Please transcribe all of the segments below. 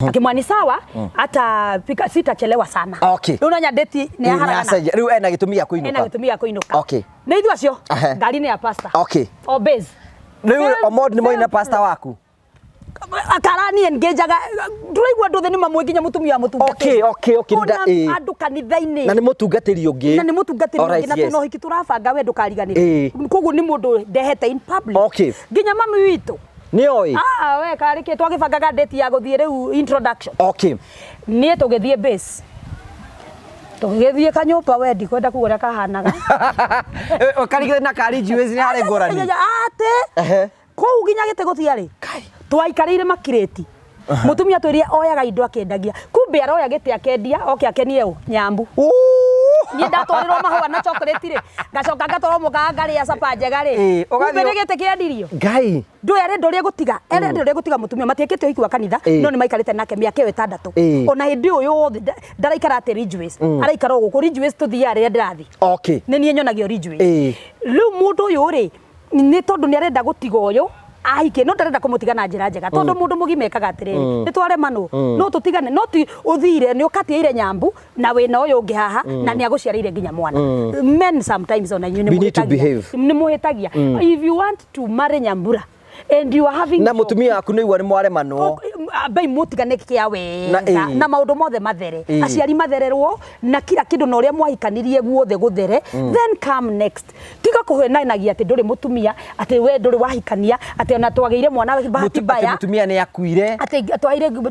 Akimwani sawa hata pika sitachelewa sana. Okay. Unonya date ni haraka. Riu ena gitumia kuinuka. Ena gitumia kuinuka. Okay. Na ithu acio ngari ni ya pasta. Okay. O base. Riu omod ni moina pasta waku. Akarani engageaga nduraigwa ndothe ni mamwe nginya mutumia mutungati. Okay. Andu kanitha-ini. Na ni mutungatiri ungi. Na ni mutungatiri ungi na tuno hiki turabanga we ndukariganire. Koguo ni mundu ndehete in public. Okay. Nginya mami witu. Ni oi. We karike twagibangaga date ya guthie riu introduction. Okay. Ni tugithie base. Tugithie kanyumba we ndikwenda kugura kahanaga. Karigire na kari juice ni hari ngorani. Ate. Kou ginya gite gutiari. Twaikarire makireti. Mutumia twirie oyaga indo akendagia. Kumbe aroya gite akendia oke akenie nyambu. Ni ndatwarirwo mahua na chocolate ri. Ngacoka ngatwaro mukaga ngari ya sapa njega ri. Kumbe ni gite kiendirio. Ngai. Ndu ere ndorie gutiga. Ere ndorie gutiga mutumia matiekete hiki wa kanitha. No ni maikarite nake miaka 6. Ona hindi uyu wothe ndaraikara ate Ridgeways. Araikara guku Ridgeways tuthia ri ndirathi. Okay. Ni nie nyonagio Ridgeways. Riu mundu uyu ri ni tondu ni arenda gutiga uyu ahike no ndarenda kumutiga na njira njega tondu mundu mugimekaga atiriri ni tware manu no tutigane no ti uthire ni ukatiire nyambu na wina uyu ungi haha na ni aguciarire nginya mwana. Men sometimes on you ni muhitagia if you want to marry Nyambura and you are having na mutumia aku ni wari mware mano bai mutigane kia we na maundu mothe mathere aciari mathererwo na kila kindu no ria mwahikanirie guothe guthere then come next tiga kuhenainagia ati nduri mutumia ati we nduri wahikania ati ona twageire mwana bahati baya mutumia ni akuire ati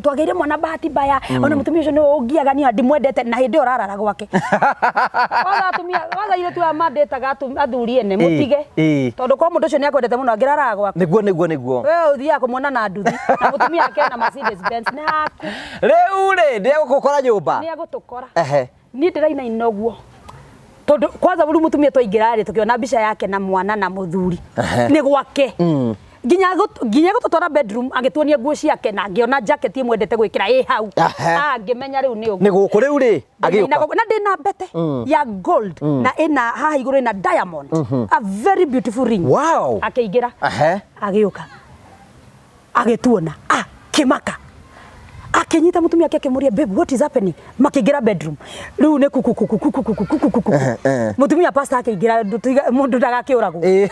twageire mwana bahati baya ona mutumia ucio ni ungiaga ni ndimwendete na hindi orarara gwake wala tumia wala ile tu amadetaga athuri ene mutige tondu kwa mundu ucio ni akwendete muno angirara gwake niguo we uthia kumwona na nduthi na mutumia ake na Mercedes Benz ni haku riu ri ndio gukora nyumba ni agutukora ni ndiraina inoguo tondu kwanza buri mutumia twaingira ri tukiona mbica yake na mwana na muthuri ni gwake ginya gututwara bedroom agituonia nguo ciake na ngiona jacket imwendete gwikira hau ngimenya riu ni ugu ni guku riu ri agioka na ndina bete ya gold na ina haha iguru ina diamond a very beautiful ring wow akeigira agioka agituona kimaka akinyita mutumia yake akimuria babe what is happening makigira bedroom riu ne kuku mutumia pastor akigira mundu ndagakiurago ni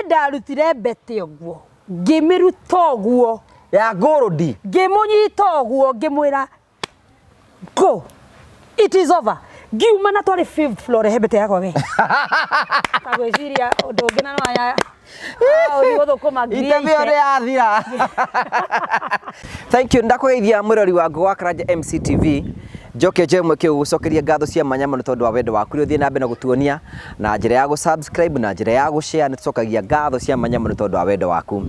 ndarutire bete oguo ngimiruta oguo ya gorodi ngimunyita oguo ngimwira go it is over giuma na twari 5th floor hebete yakwa we kagweciria undu ngina no aya Thank you ndakugeithia mwirori wa Ngũ wa Karanja MCTV njoke jemwe ke gucokeria ngatho cia manyama ni tondu wa wendo waku ri uthie na mbere na gutuonia na njira ya subscribe na njira ya share ni tucokagia ngatho cia manyama ni tondu wa wendo waku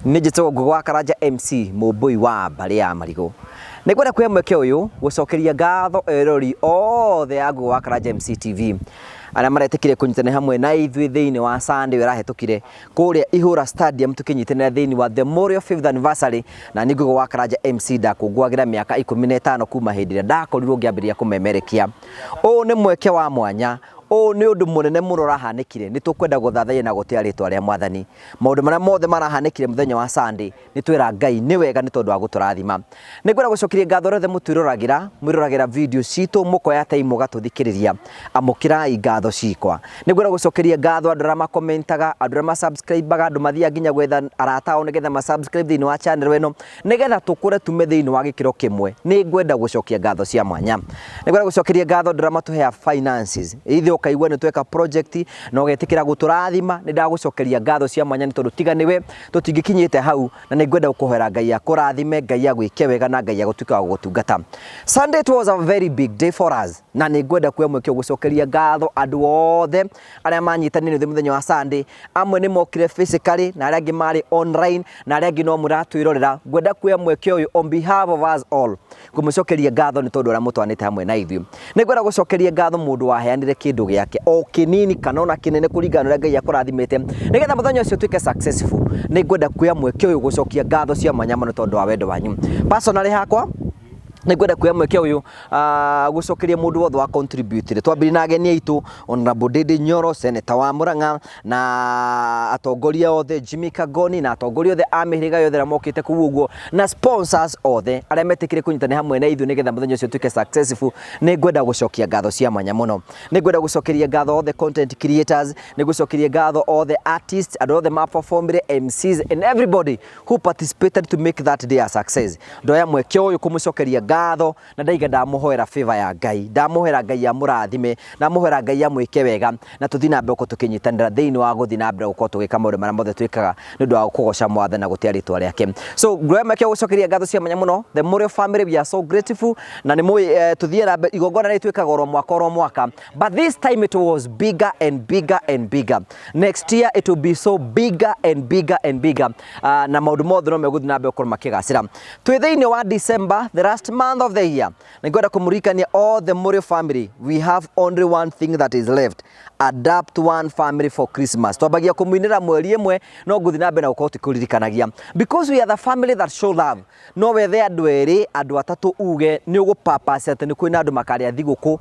ni njito Ngũ wa Karanja MC mumbui wa mbari ya marigo ni kwenda kuya mweke uyu gucokeria ngatho erori othe ya Ngũ wa Karanja MCTV ana maretekire kunyitana hamwe na ithui thiini wa Sunday werahetukire kuria Ihura Stadium tukinyitana thiini wa the Memorial 5th anniversary na ni Ngũ wa Karanja MC ndakungwagira miaka 15 kuma hindi ria ndakorirwo ngiambiria kumemerekia ni mweke wa mwanya ni undu munene muno rahanikire ni tukwenda guthathaia na gutia ritwa ria mwathani maundu maria mothe marahanikire muthenya wa Sunday ni twira Ngai ni wega ni tondu wa guturathima ni kwenda gucokiria ngatho rothe mwiruragira video citu mukoya time mugatuthikiriria amukirai ngatho cikwa ni kwenda gucokiria ngatho andu ma commentaga andu ma subscribe andu mathia nginya gwetha arata o nigetha ma subscribe thiini wa channel weno nigetha tukure tume thiini wa gikiro kimwe ni ngwenda gucokia ngatho cia mwanya ni kwenda gucokiria ngatho andu matuhea finances ithe kaigwa ni tweka project na ugetikira guturathima ni ndagucokeria ngatho cia mwanya ni tondu tiga niwe tutingikinyite hau na ni ngwenda gukuhera Ngai akurathime Ngai agwike wega na Ngai agutuka wa gutungata Sunday was a very big day for us na ni ngwenda kuya mweke gucokeria ngatho andu othe aria manyitanire muthenya wa Sunday amwe ni mokire physically na aria ngi mari online na aria ngi no muratwirorera ngwenda kuya mweke uyu on behalf of us all kumucokeria ngatho ni tondu aria mutwanite hamwe na ithui ni ngwenda gucokeria ngatho mundu waheanire kindu giake o kinini kana ona kinene kuringana na Ngai akurathimete nigetha muthenya ucio twike successful ni ngwenda kuya mweke uyu gucokia ngatho cia manyama ni tondu wa wendo wanyu personally hakwa nĩngwenda kuoya mweke ũyũ gũcokeria mũndũ wothe wa contribute twambire na ageni aitũ Honorable Ndindi Nyoro Senator wa Murang'a na atongoria othe Jimmy Kagoni na atongoria othe a mĩhĩrĩga yothe arĩa mokĩte kũu ũguo na sponsors othe arĩa metĩkire kũnyitana hamwe na ithuĩ nĩgetha mũthenya ũcio tuĩke successful. Nĩngwenda gũcokia ngatho cia mwanya mũno, nĩngwenda gũcokeria ngatho othe content creators, nĩngũcokeria ngatho othe artists, andũ othe ma performire, MCs and everybody who participated to make that day a success. Ndoya mweke ũyũ kũmũcokeria ngatho na ndaiga ndamuhoera favor ya Ngai, ndamuhoera Ngai ya mũrathime, ndamuhoera Ngai ya mwĩke wega na tuthi na mbere tũkĩnyitanĩra thĩinĩ wa gũthi na mbere gũkorwo tũgĩka maũndũ marĩa mothe twĩkaga nĩ ũndũ wa kũgoca Mwathani na gũtia rĩtwa rĩake. So nguoya mweke gũcokeria ngatho cia mwanya mũno the Murio family, we are so grateful na nĩ mũĩ tuthie na mbere igongona rĩ twĩkaga oro mwaka, but this time it was bigger and bigger and bigger. Next year it will be so bigger and bigger and bigger. Na maũndũ mothe no megũthi na mbere gũkorwo makĩgacĩra. Twĩ thĩinĩ wa December, the last month of the year, nĩngwenda kũmũririkania all the Murio family, we have only one thing that is left: adapt one family for Christmas. Twambagia kũmũinĩra mweri ĩmwe no ngũthi na mbere na gũkorwo tũkĩririkanagia because we are the family that show love. No wethe andũ erĩ andũ atatũ uge nĩ ũgũpapacia atĩ nĩ kwĩna andũ makarĩa thigũkũ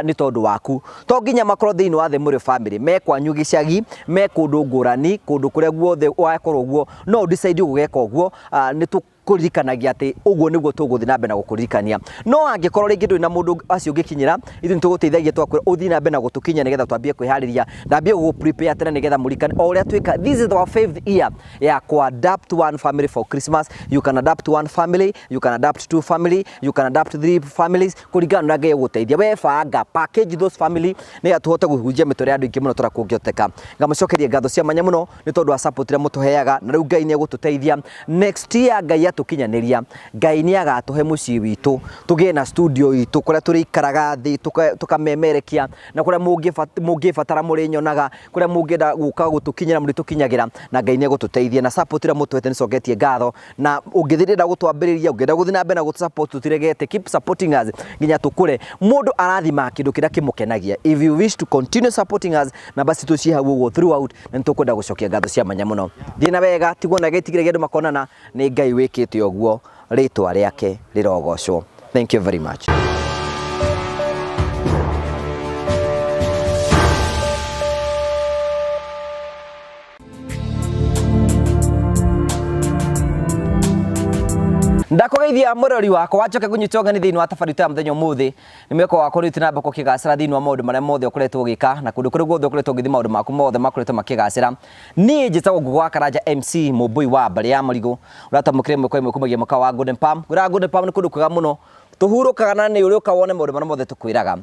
nĩ tondũ waku. To nginya makorwo thĩinĩ wa the Murio family, me kwanyu gĩcagi, me kũndũ ngũrani, kũndũ kũrĩa guothe wakorwo ũguo, no decide gũgeka ũguo nĩ kuririkanagia ati uguo niguo tuguthi na mbere na gukuririkania. No angĩkorwo rĩngĩ ndũrĩ na mũndũ acio ũngĩkinyĩra, ithuĩ nĩtũgũteithagia twakwĩra ũthiĩ na mbere na gũtũkinya nĩgetha twambie kwĩharĩria, ndambie gũprepare tene nĩgetha mũrikane o ũrĩa twĩka. This is our 5th year ya adapt one family for Christmas. You can adapt one family, you can adapt two family, you can adapt three families kũringana na Ngai gũteithia. We banga package those family nĩgetha tũhote kũhunjia mĩtũrĩre ya andũ aingĩ mũno tũrakũngĩoteka. Ngamũcokeria ngatho cia mwanya mũno nĩ tondũ wa support ĩrĩa mũtũheaga na rĩu Ngai nĩegũtũteithia. Next year Ngai tukinyanĩria, Ngai nĩ agatũhe mũciĩ witũ, tũgĩe na studio itũ kũrĩa tũrĩikaraga thĩ tũkamemerekia na kũrĩa mũngĩbatara mũrĩnyonaga, kũrĩa mũngĩenda gũka gũtũkinyĩra mũrĩtũkinyagĩra, na Ngai nĩ egũtũteithia na support ĩrĩa mũtũhete nĩcoketie ngatho. Na ũngĩthirĩra gũtwambĩrĩria, ũngĩenda gũthi na mbere na gũtũsupport tũtiregete, keep supporting us nginya tũkũre. Mũndũ arathima kĩndũ kĩrĩa kĩmũkenagia. If you wish to continue supporting us, na basi tũciĩ hau ũguo throughout, na nĩtũkwenda gũcokia ngatho cia mwanya mũno. Thiĩ na wega, tigwo na getigĩre andũ makonana, nĩ Ngai wĩkĩte ũguo, rĩtwa rĩake rĩrogocwo. Thank you very much. Ndakugeithia mũrori wakwa wacoke kũnyita ũgeni thĩinĩ wa tabarĩra ya mũthenya ũmũthĩ. Nĩ mweko wakwa rĩu tũnamba kũkĩgacĩra thĩinĩ wa maũndũ marĩa mothe ũkoretwo ũgĩka na kũndũ kũrĩa guothe ũkoretwo ũgĩthiĩ maũndũ maku mothe makoretwo makĩgacĩra. Niĩ njĩtagwo Ngũgũ wa Karanja MC Mũmbui wa mbarĩ ya Marigũ. Ũratamũkĩre mweko ĩmwe kumagia mũkawa wa Golden Palm. Golden Palm nĩ kũndũ kwega mũno. Tũhurũkaga na nĩ ũrĩ ũkawone maũndũ marĩa mothe tũkwĩraga.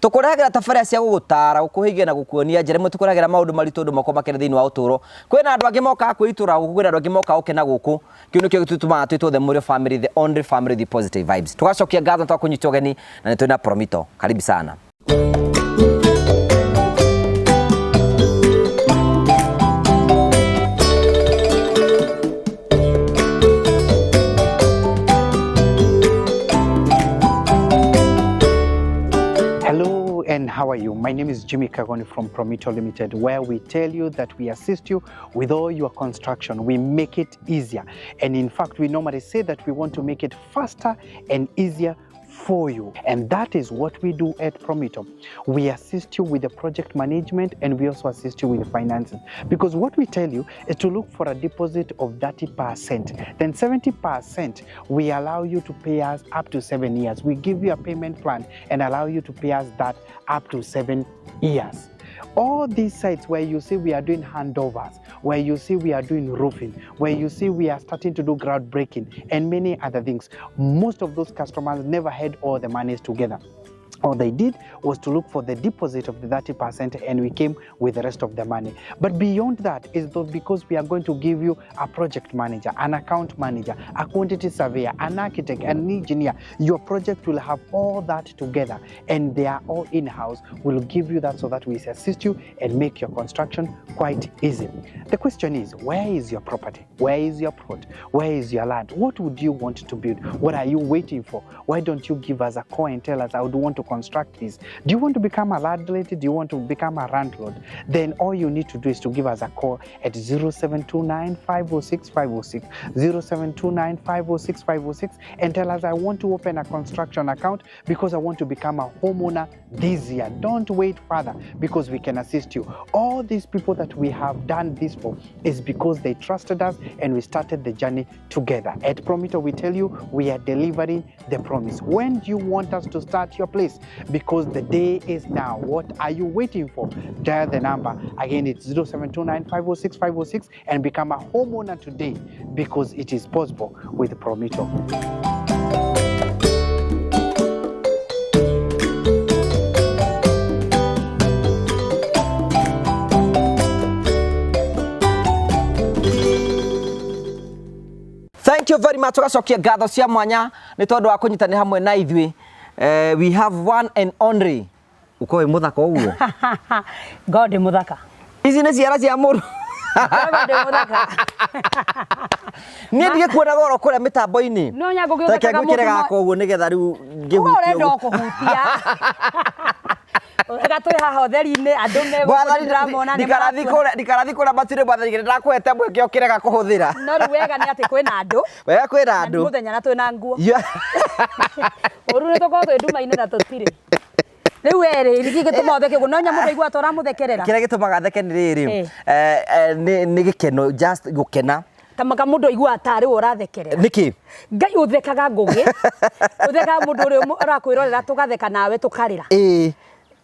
Tũkũrehagĩra tabarĩra cia gũgũtara, gũkũhigia na gũkuonia njĩra imwe, tũkũrehagĩra maũndũ maritũ ndũ makwa makĩria thĩinĩ wa ũtũũro. Kwĩna andũ angĩ mokaga kwĩitũra gũkũ, kwĩna andũ angĩ mokaga gũkena gũkũ. Kĩu nĩkĩo gĩtũtũmaga twĩtwo the Murio family, the only family with positive vibes. Tũgacokia ngatho twakũnyita ũgeni na nĩ twĩna Promito. Karibu sana. And how are you? My name is Jimmy Kagoni from Promito Limited, where we tell you that we assist you with all your construction. We make it easier. And in fact, we normally say that we want to make it faster and easier for you. And that is what we do at Promito. We assist you with the project management and we also assist you with the finances. Because what we tell you is to look for a deposit of 30%. Then 70% we allow you to pay us up to 7 years. We give you a payment plan and allow you to pay us that up to 7 years. All these sites where you see we are doing handovers, where you see we are doing roofing, where you see we are starting to do groundbreaking and many other things, most of those customers never had all the monies together. All they did was to look for the deposit of the 30% and we came with the rest of the money. But beyond that is because we are going to give you a project manager, an account manager, a quantity surveyor, an architect, an engineer. Your project will have all that together and they are all in-house. We'll give you that so that we assist you and make your construction quite easy. The question is, where is your property? Where is your plot? Where is your land? What would you want to build? What are you waiting for? Why don't you give us a call and tell us I would want to construct this. Do you want to become a landlady? Do you want to become a landlord? Then all you need to do is to give us a call at 0729 506 506, 0729 506 506, and tell us, I want to open a construction account because I want to become a homeowner this year. Don't wait further, because we can assist you. All these people that we have done this for is because they trusted us and we started the journey together. At Promito, we tell you we are delivering the promise. When do you want us to start your place? Because the day is now. What are you waiting for? Dial the number. Again, it's 0729 506 506 and become a homeowner today, because it is possible with Promito. Thank you very much. Tugacokia ngatho cia mwanya ni tondu wa kunyitanira hamwe na ithui. We have one and only. Uko muthaka uguo. God muthaka. Ici ni ciara cia muru. God muthaka. Ni ndige kuona goro kuria mitambo-ini. No nyango gĩũthĩkaga mũndũ. Gako uguo nigetha riu ngĩhutia. Urenda kuhutia. Ega twi haha utheri-ini andu megũkũndĩramona nĩ ndikarathi kũrĩa matirĩ mwathani ndakwete mweke ũkĩrega kũhũthĩra. No rĩu wega nĩ atĩ kwĩna andũ. Wega kwĩna andũ. Mũthenya na twĩna nguo. Ũru nĩ tũkorwo twĩ nduma-inĩ na tũtirĩ. Rĩu erĩ nĩkĩ gĩtũma ũtheke ũguo, no nyamũ ndaigua ta ũramũthekerera. Kĩrĩa gĩtũmaga theke nĩ rĩrĩ. Nĩ gĩkeno, just gũkena. Tamaga mũndũ aiguaga ta rĩu ũrathekerera. Nĩkĩ? Ngai ũthekaga ngũgĩ. Ũthekaga mũndũ ũrĩa ũrakwĩrorera tũgatheka nawe tũkarĩra. Ĩĩ.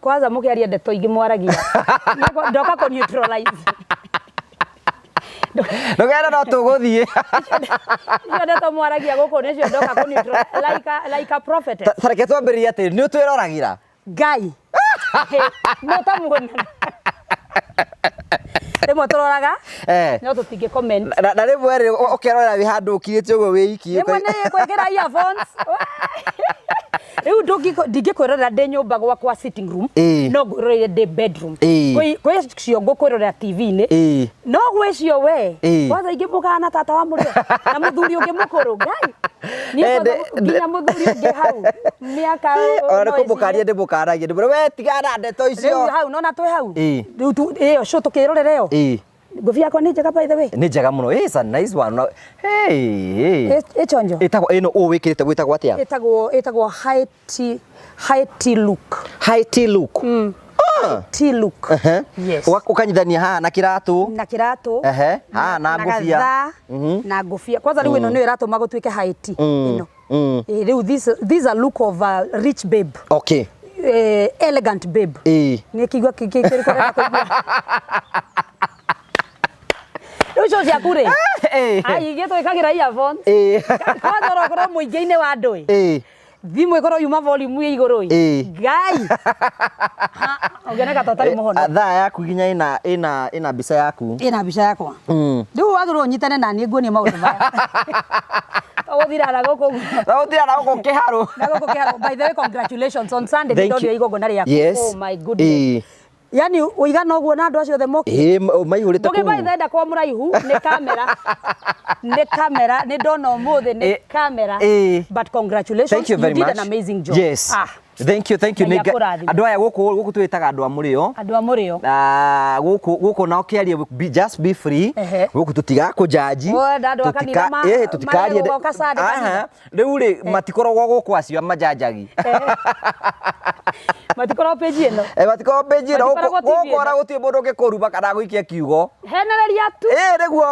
Kwanza mũkĩaria ndeto ingĩ mwaragia. Ndoka kũ neutralize. Ndũgenda no tũgũthiĩ. Icio ndeto mwaragia gũkũ nĩcio ndoka kũ neutralize like a prophetess. Tareke twambĩrĩrie atĩ nĩ ũtwĩroragira. Ngai. No tamuona. Rĩmwe tũroraga no tũtingĩ comment. Na rĩmwe rĩ ũkerorera wĩ handũ ũkirĩte ũguo wĩiki. Rĩmwe nĩ kwĩkĩra earphones. Rĩu ndingĩkwĩrorera ndĩ nyũmba gwakwa sitting room, no ngwĩroreire ndĩ bedroom. Gwĩ cio ngũkwĩrorera TV-inĩ, no gwĩ cio we kwanza ingĩmũkana na tata wa mũrĩo na mũthuri ũngĩ mũkũrũ. Ngai nginya mũthuri ũngĩ hau mĩaka ona kũmũkaria ndĩmũkaragia ndĩmũrĩ we tigana ndeto icio. Rĩu hau nona twĩ hau rĩu ĩyo cio tũkĩrorera ĩyo. Ngũbia yakwa nĩ njega by the way. Nĩ njega mũno. It's a nice one. Hey. Ĩchonjo. Ĩtagwo ĩno wĩkĩrĩte gwĩtagwo atĩa? Ĩtagwo high tea look. High tea look. Tea look. Yes. Ukanyithania haha na kiratu. Na kiratu. Haha na ngũbia. Na ngũbia. Kwanza rĩu ĩno nĩ ĩratũma gũtuĩke high tea ĩno. Rĩu this a look of a rich babe. Okay. Elegant babe. Nĩ kĩigua kĩrĩkũrenda kũigua. Rĩu cio ciaku rĩ. Ai igĩ twĩkagĩra earphone. Kwanza ũrokorwo mũingĩ-inĩ wa andũ ĩ. Thimũ ĩkorwo yuma volume ya igũrũ ĩ. Ngai. Ũngĩoneka ta ũtarĩ mũhono. Thaa yaku nginya ĩna mbica yaku. Ĩna mbica yakwa. Rĩu wagĩrĩirwo ũnyitane na niĩ nguonie maũndũ maya. Ũgũthira na gũkũ. Ũgũthira na gũkũ kĩharo. Na gũkũ kĩharo. By the way, congratulations on Sunday. Nĩndonire igongona rĩaku. Yes. Oh my goodness. Yani uigana uguo na andu acio the moki. Maihurite ku. Ndoge baitha kwa muraihu ni kamera. Ni kamera ni ndona umuthi ni kamera. But congratulations. Thank you very did much. An amazing job. Yes. Thank you. Andu aya guku twitaga andu a murio. Andu a murio. Guku na ukiaria just be free. Guku tutiga kujaji. Tutikarie. Riu ri matikoragwo guku acio majajagi. Matikoragwo page ino. Matikoragwo page ino. Gukora gutie mundu ngikuruba kana guikia kiugo. Henereria tu. Niguo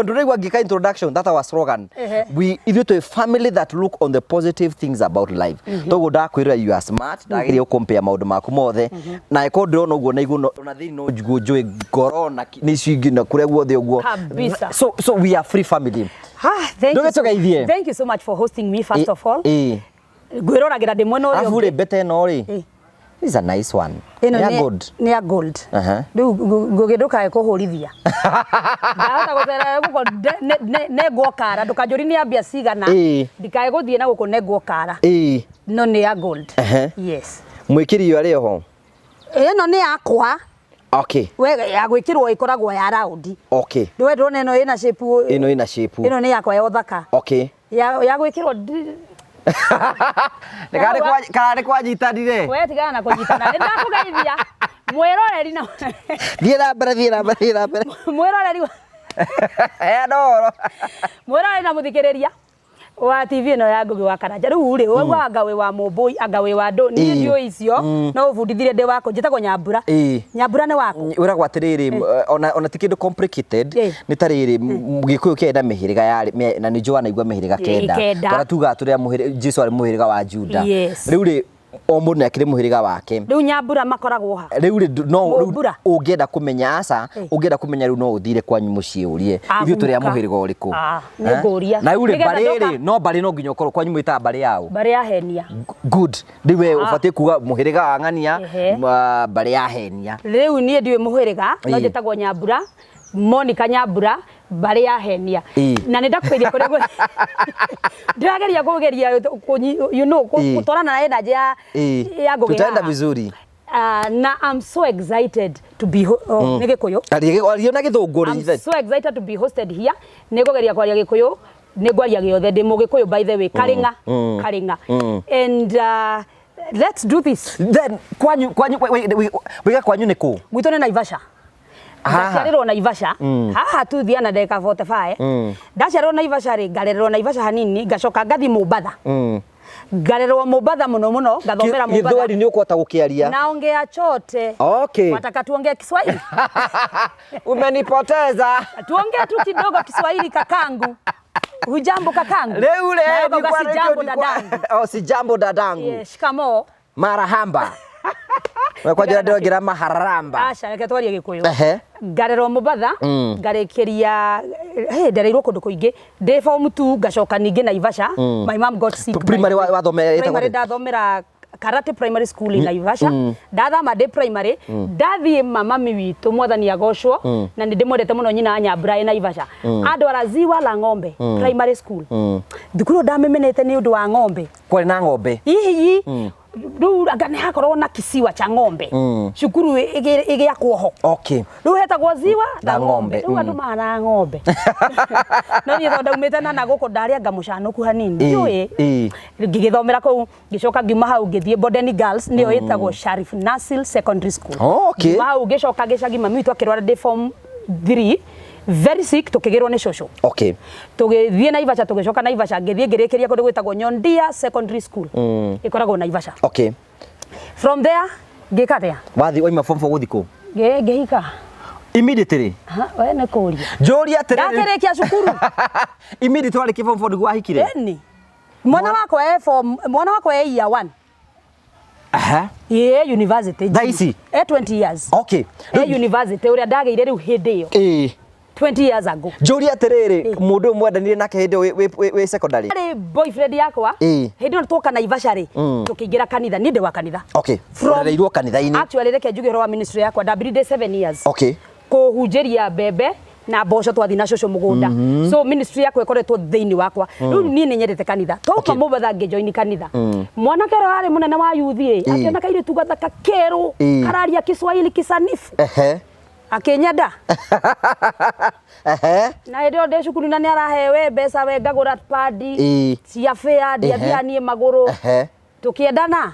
undu niguo ngika introduction, that our slogan. We either to a family that look on the positive things about life. Togo ndakwira you are smart, ndagiria compare maundu maku mothe. Na iko ndona uguo na iguo ona thini no njui corona ni cingi na kure guothe uguo. So we are free family. Thank you so much for hosting me first of all. Gwĩroragira ndĩ mwena ũrĩa Avure bete no ri. This is a nice one. Nĩ a gold. Rĩu ngũgĩndukae kũhũrithia. Ndahota gũcerera gũkũ negwo kara ndũkanjũri nĩ ambia cigana. Ndikae gũthiĩ na gũkũ negwo kara. No nĩ a gold. Yes. Mwĩkĩri arĩ ho. Ĩno nĩ yakwa. Okay. We ya gwĩkĩrwo ĩkoragwo ya round. Okay. Ndũwe ndũrona ĩno ĩna shape. Ĩno ĩna shape. Ĩno nĩ yakwa ya ũthaka. Okay. Ya gwĩkĩrwo Kana kwa nyitanire. We tigana na kunyitana. Ndakugeithia. Mwiroreri na. Thiĩ na mbere. Mwiroreri. Ndoro. Mwiroreri na muthikiriria wa TV no ya Ngugi wa Karanja riu ri wa ngawe wa Mumbui angawe wa Ndo ni ndio icio no ubundithire ndi wako njitagwo Nyambura Nyambura ni wako uragwa atiriri ona tikindu complicated ni tariri Gikuyu kenda mihiriga yari na ni Joana igwa mihiriga kenda bara tuga turia muhiriga Jesu ari muhiriga wa Juda riu ri o mundu akire muhiriga wake riu Nyambura makoragwo ha riu ri no ungienda kumenya aca ungienda kumenya riu no uthire kwanyu mucii urie ithu turi a muhiriga uriku ni nguria na riu ri bariri no bari no nginya ukorwo kwanyu mwita bari yao bari ya henia good riwe ubatie kuga muhiriga wa ng'ania bari ya henia riu nie ndiwe muhiriga no njitagwo Nyambura Monica Nyambura bari ya henia na nindakugeria kuria ndirageria kugeria you know kutorana na energy ya Ngugi tutaenda vizuri na I'm so excited to be Gikuyu na Githunguri I'm so excited to be hosted here nigugeria kwaria Gikuyu nigwaria giothe ndi Mugikuyu by the way Karinga and let's do this then kwanyu wiga kwanyu ni ku gwitone Naivasha ndaciarirwo Naivasha haha tu thiana ndeka 45 ndaciarirwo Naivasha ri ngarererwo Naivasha hanini ngacoka ngathi Mombatha ngarererwo Mombatha muno ngathomera Mombatha Githweri ni ukota gukiaria naongea chote okay wataka tuongee Kiswahili umenipoteza tuongee tu kidogo Kiswahili kakangu hujambo kakangu leo ni kwa jambo dadangu si jambo dadangu shikamo marahamba kwa jira ndio ngira maharamba acha reke twarie Gikuyu ngarerwo Mombatha ngarekeria ndareirwo kundu kuingi ndi form 2 ngacoka ningi Naivasha my mom got sick primary primary ndathomera Karate Primary School in Naivasha ndathama ndi primary ndathie mami witu mwathani agocwo na ndi mwendete muno nyina Nyambura ina Naivasha andwara Ziwa la Ng'ombe Primary School thukuru ndamemenete ni undu wa ng'ombe kwari na ng'ombe hihi riu agane hakorwo na kisiwa cha ng'ombe cukuru igiakwo ho okay riu hetagwo Ziwa la Ng'ombe riu andu mana ng'ombe no ni thonda umite na guko ndaria ngamucanuku hanini yui ngigithomera kuu ngicoka ngiuma hau ngithie Bodeni Girls niyo itagwo Sharif Nasil Secondary School okay hau ngicoka ngicagi mami witu akirwara de form 3 very sick tukigirwo ni shosho okay tugithie Naivasha tugicoka Naivasha ngithie ngirikiria kundu gwitagwo Nyondia Secondary School ikoragwo Naivasha okay from there ngikatea wathi oima form 4 guthiko ngihika immediately we ne kuria joria tere ndakerekia cukuru immediately wali form 4 gwahikire mwana wako e year 1 university daisi 20 years okay university uria ndageire riu hindi iyo 20 years ago joria terere mundu mwendanire nake hindi we secondary boyfriend yakwa hindi no twoka Naivasha ri tukiingira kanitha ni ndi wa kanitha okay reirwo kanitha-ini actually reke njuge wa ministry yakwa ndabiride 7 years okay kuhunjiria bebe na mboco twathi na coco mugunda so ministry yakwa ikoretwo thiini wakwa riu ni nyendete kanitha toka Mombatha ngejoin kanitha mwana kero ari munene wa youth akiona kaire tugathaka keru kararia Kiswahili kisanifu akinyenda na ndio de cukuru na ni arahewe mbeca we ngagura padi cia fare ndiathianie maguru tukiendana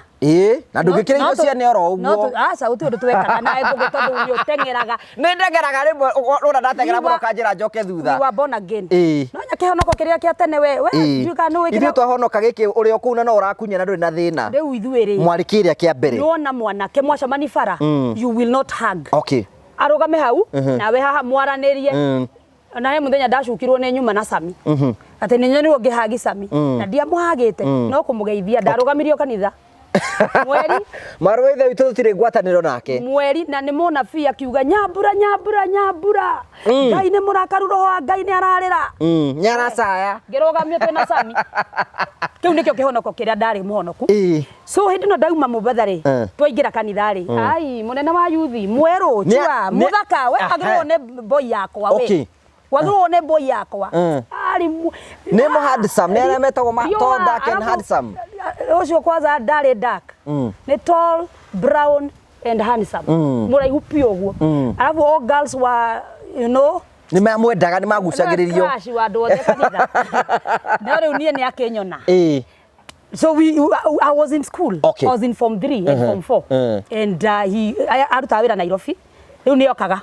na ndungikira indo cia neoro uguo aca uti undu twekaga nae tugitondu uyu tengeraga ni ndengeraga rimwe rona ndatengera muno kanjira njoke thutha we were born again no nyake honoko kiria kia tene we njuka no ithu twahonoka giki uri o kuna no urakunya na nduri na thina riu ithuiri mwarikiria kia mbere nona mwanake mwacamani bara you will not hug okay arugame hau nawe haha mwaranirie na he muthenya ndacukirwo ni nyuma na Sami ati ni nyoni ngihagi Sami na ndia muhagite no kumugeithia ndarugamirio kanitha mweri marweithe witu tutire ngwataniro nake mweri na ni mona fi akiuga Nyambura Ngai ni murakaru roho Ngai ni ararira nyara saya ngirugamio tena Sami kiu nikio kihonoko kiria ndari muhonoku so hindi no ndauma Mombatha ri twaingira kanitha ri ai munene wa yuthi mweru chua muthaka we agirwo ne boy yakwa we wagirwo ne boy yakwa ari ne mo handsome ne ametagwo ma tall dark and handsome ucio kwanza ndari dark ni tall brown and handsome muraihu pio guo alafu all girls were you know ni mamwendaga ni magucagiririo crush wa andu othe kanitha na riu nie ni akenyona So I was in school. Okay. I was in form 3 and form 4. And aruta wira Nairobi. Riu ni okaga.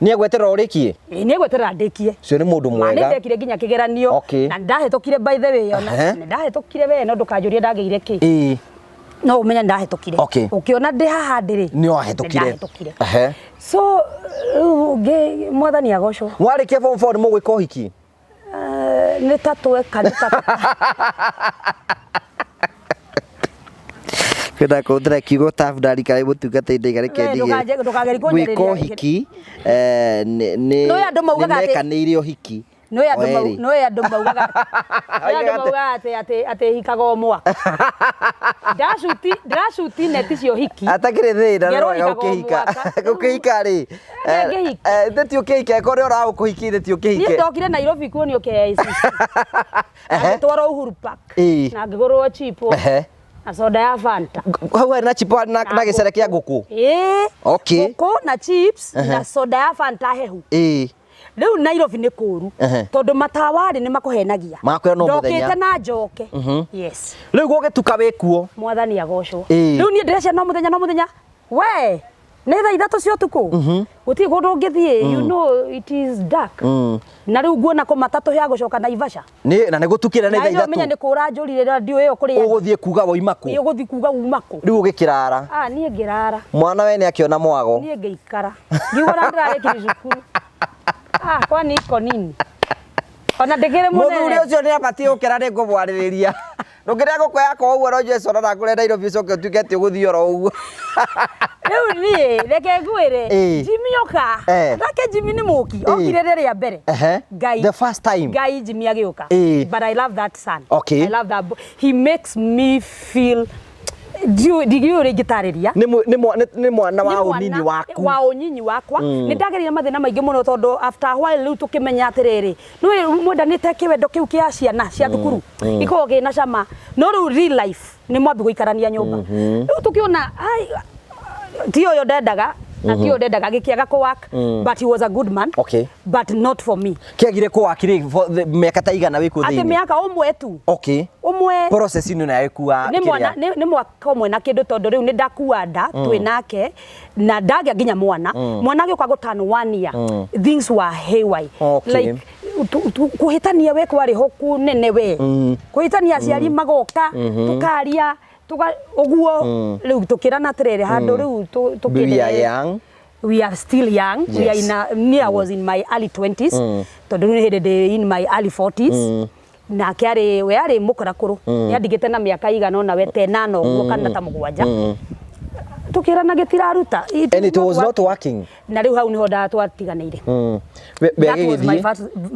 Ni egwetera urikie? Ni egwetera ndikie. Cio ni mundu mwega. Ni ndekire ginya kigeranio. Na ndahetokire by the way ona. Ni ndahetokire we no ndukanjurie ndageire ki. No umenya ndahetokire. Ukiona ndi haha ndiri. Ni wahetokire. So mwathani agocwo. Mwarikia form 4 ni mugwika uhiki? Ni tatueka ni tatu. Kenda kudra kigo tafdari kare mutungata indegare kendige. Gwika uhiki ni nekanire uhiki. No ya andu maugaga ate hikaga mwa. Ndashuti neti cio hiki. Atakire thina no ukihika ri. Ndeti ukihika kore ora ukuhiki ndeti ukihike. Ni ndokire Nairobi kuonio KICC. Twaro Uhuru Park. Na ngigurwo chipo. Na soda ya Fanta. Hau na chipo na gicere kia nguku. Okay. Nguku na chips na soda ya Fanta hehu. Riu Nairobi ni kuru tondu matawari ni makuhenagia. Makwira no muthenya. Ndokite na njoke. Yes. Riu gugituka wikuo. Mwathani agocwo. Riu ni ndirecia no muthenya. We. Ni thaa 3 cia utuku. Guti gundu ngithie, you know it is dark. Na riu nguona ko matatu ya gucoka Naivasha. Na ni gutukira ni thaa 3. Menya ni kura njurire radio iyo kuri. Uguthie kuga woimako. Ni uguthie kuga umako. Riu ugikirara. Ni ngirara. Mwana we ni akiona mwago. Ni ngeikara. Ngiugora ndirarikiri cukuru. Kwani iko nini? Ona ndegere munene. Muthuri ucio ni abatie ukira ni ngubwaririria. Ndukire guko yako uguo roje cora na kure Nairobi coke utukete uguthie oro uguo. Riu ni reke ngwire Jimmy yoka. Ndake Jimmy ni muki. Okire riria mbere. Guy. The first time. Guy Jimmy agioka. But I love that son. Okay. I love that. He makes me feel Digiu rigitariria ni mwana wa unyinyi waku wa unyinyi wakwa ni ndagerire mathina maingi muno tondu after a while riu tukimenya atiriri no mwendanite kiwendo kiu kia ciana cia thukuru ikoge na cama no riu real life ni mwambi guikarania nyumba riu tukiona tio yo ndendaga na tio ndendaga gikiaga ku work but he was a good man but not for me kiagire ku work ri miaka ta igana wiku thiini ati miaka umwe tu umwe process ino na ekuwa ni mwaka umwe na kindu tondu riu ni ndakuwa nda twinake na ndagia nginya mwana gioka gutano 1 year things were haywire like kuhitania we kwari hoku nene we kuhitania aciari magoka tukaria uguo riu tukirana atiriri handu riu we are still young. We are I was in my early 20s. Tondu ni hindi in my early 40s. Na kiari we ari mukora kuru. Yandigite na miaka igana na we 10 uguo kana ta mugwanja. Tukirana gitiraruta. And it was not working. Na riu hau niho twatiganiire. That was my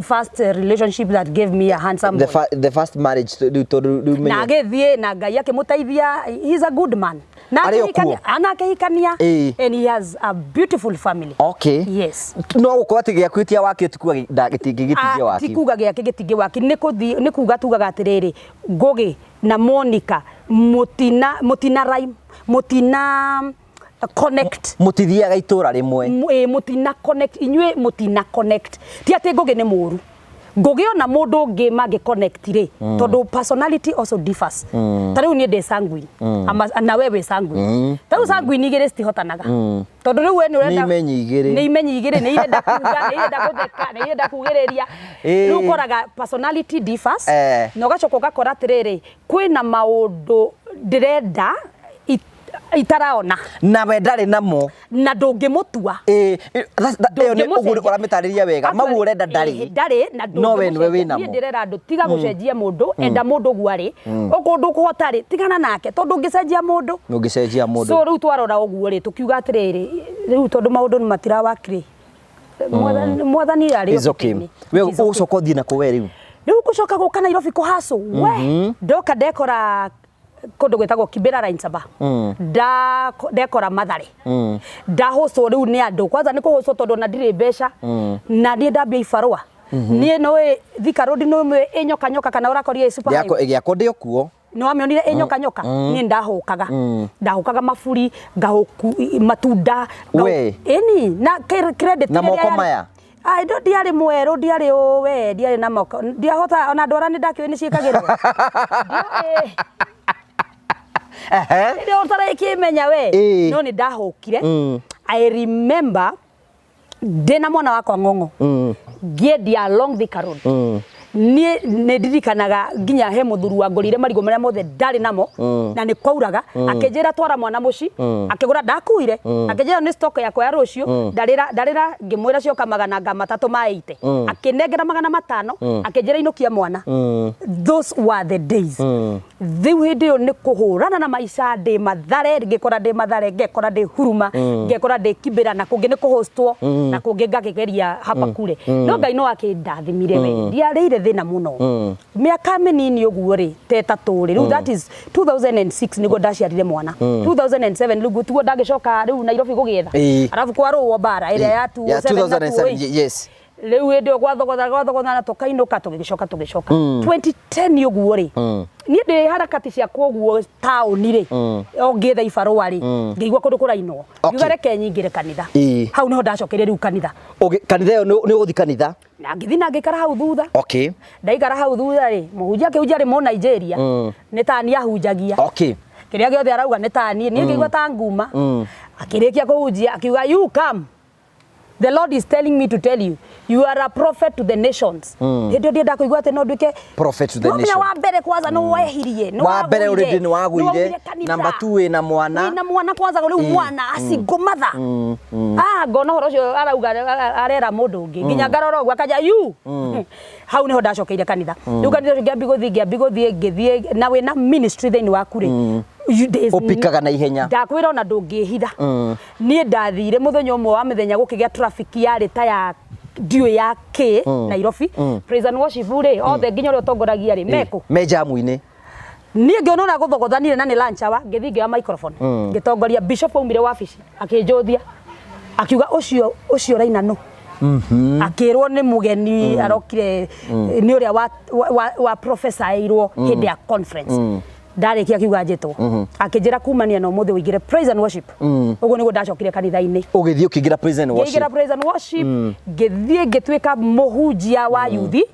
first relationship that gave me a handsome boy. The first marriage to na githie na Ngai akimuteithia. He's a good man. Anake hikania and he has a beautiful family. Okay. Yes. No uko ati gia kwitia wake tukua gitingigitige wake. Tikuga gia kigitige wake ni kuga tugaga atiriri Ngugi na Monica mutina rhyme mutina connect mutithiaga itura rimwe mutina connect inywe mutina connect ti ati Ngugi ni muru Ngugi ona mundu ungi magi connect ri tondu personality also differs tariu ni de sanguine na wewe sanguine tariu sanguine igire stihotanaga tondu riu we ni urenda ni imenyi igire ni irenda kuga ni irenda gutheka ni irenda kugiriria riu koraga personality differs no gacoka gakora atiriri kwina maundu ndirenda itaraona na we ndari namo na ndungimutua ni uguri kora mitariria wega magu urenda ndari na no we niwe wina mo ndirera andu tiga gucenjia mundu enda mundu gwari ukundu kuhotari tigana nake tondu ngicenjia mundu so riu twarora uguo ri tukiuga atiriri riu tondu maundu ni matira wakire mwathani ari we ucoka thina kuwe riu gucoka guka Nairobi kuhaso we ndoka ndekora kundu gwetagwo Kibera Rainsaba ndekora Mathare ndahocwo riu ni andu kwanza ni kuhocwo tondu na ndire mbeca na ni ndambia ibarua ni no Thika Road no mwe nyoka kana urakoria super highway giako ndio kuo no amionire nyoka ni ndahukaga mafuri ngahuku matunda eni na credit na moko maya ai ndo diari mweru diari we diari na moko ndiahota ona ndwara ni ndakiwe ni ciikagirwo ndio utareke menya we no ni ndahokire I remember dena mwana wakwa ngongo gedi along the road ni ndirikanaga nginya he muthuru wa ngorire marigo maria mothe ndari namo na ni kwauraga akenjira twara mwana muci akigura ndakuire akenjira ni stock yakwa ya rucio ndarira ngimwira cio kamagana nga 3 ma 80 akinengera 500 akenjira inukia mwana those were the days thiu hindi yo ni kuhurana na maisha ndi mathare ngikora ndi mathare ngekora ndi huruma ngekora ndi kibira na kungi ni kuhostwo na kungi ngagegeria hapa kule no Ngai no akindathimire we ndiarire thina muno miaka minini uguo ri teta turi riu that is 2006 nigo ndaciarire mwana 2007 lugu tuo ndagicoka riu Nairobi gugietha arafu kwa ruo bara ire ya 2007 yes riu ndio gwathogotha na tukainuka tugicoka 2010 uguo ri ni ndi harakati cia koguo town ri ongetha ibarua ri ngigwa kundu kuraino yugare kenyingire kanitha hau niho ndacokeire riu kanitha kanitha yo ni uguthi kanitha na ngithi na ngikara hau thutha ndaikara hau thutha ri muhunjia kiunjia ri mu Nigeria ni tani ahunjagia kiria giothe arauga ni tani ni ngigwa ta nguma akirikia kuhunjia akiuga you come. The Lord is telling me to tell you, you are a prophet to the nations. Ndio ndio kuigwa ate no nduke prophet to the nations. Wa mbere kwanza no wehirie, no wa mbere already ni waguire. Number 2 ina mwana. Ina mwana kwanza uri mwana asigomatha. Ngono horo cio arauga arera mundu ungi. Nginya ngaroro gwa kaja you. Hau niho ndacokeire kanitha. Riu kanitha ngĩambia gĩthie na we na ministry thĩinĩ waku rĩ. Opikaga na ihenya ndakwira ona ndungihitha nie ndathire muthenya umwe wa mithenya gukigia traffic ya rita ya dio ya K Nairobi praise and worship ri othe nginya uri utongoragia ri meko me jamu-ini nie ngiona guthogothanire na ni lanchawa ngithi ngia microphone ngitongoria bishop umire wabici akinjothia akiuga ucio raina no akirwo ni mugeni arokire ni uria wa professor airwo hindi ya conference ndarikia kiuga njitwo akinjira kumania no muthe wigire praise and worship uguo nigo ndacokire kanitha-ini ugithio kigira praise and worship ngigira praise and worship ngithie ngitwika muhunjia wa yuthi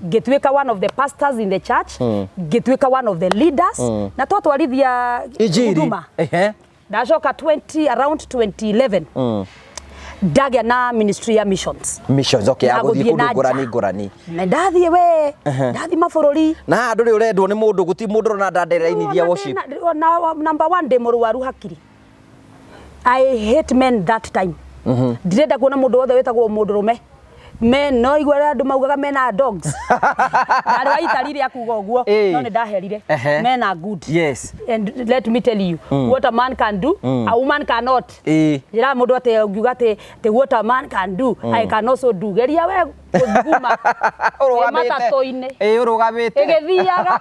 ngitwika one of the pastors in the church ngitwika one of the leaders na twatwarithia huduma ndacoka around 2011 ndagia na ministry ya missions aguthie kundu ngurani na ndathie we ndathi mabururi na andu ri urendwo ni mundu guti mundu rona ndandereinithia worship number 1 de muruwaru hakiri I hate men that time ndirenda kuona mundu wothe wetagwo mundu rume men no igwara andu maugaga men are dogs ari waitarire akuga uguo no ni ndaherire men are good yes and let me tell you what a man can do a woman cannot ira mundu ate ugiuga ate what a man can do I can also do geria we kuguma urugamite urugamite igithiaga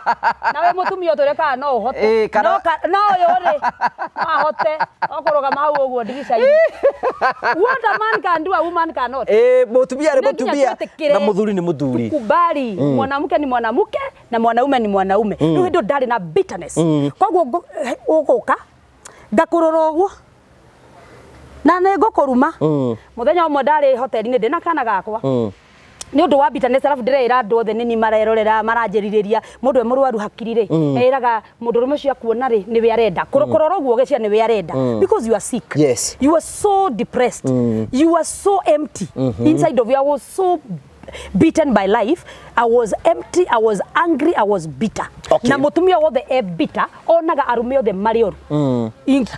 nawe mutumia utureka no uhote no yore ahote okurugama hau uguo ndigicaini what a man can do a woman cannot mutumia na muthuri ni muthuri kubali mwanamke ni mwanamke na mwanaume ni mwanaume riu ndo ndari na bitterness koguo uguka ngakurora uguo na nego kuruma muthenya umwe ndari hoteli-ini ndina kana gakwa ni undu wa bitterness arafu ndirera andu othe nini marerorera maranjiririria mundu e murwaru hakiri ri eraga mundu rume cio akuona ri ni we arenda kurora uguo gecia ni we arenda because you are sick you are so depressed you are so empty inside of you. I was so beaten by life. I was empty, I was angry, I was bitter. Na mutumia wothe bitter onaga arume othe mari oru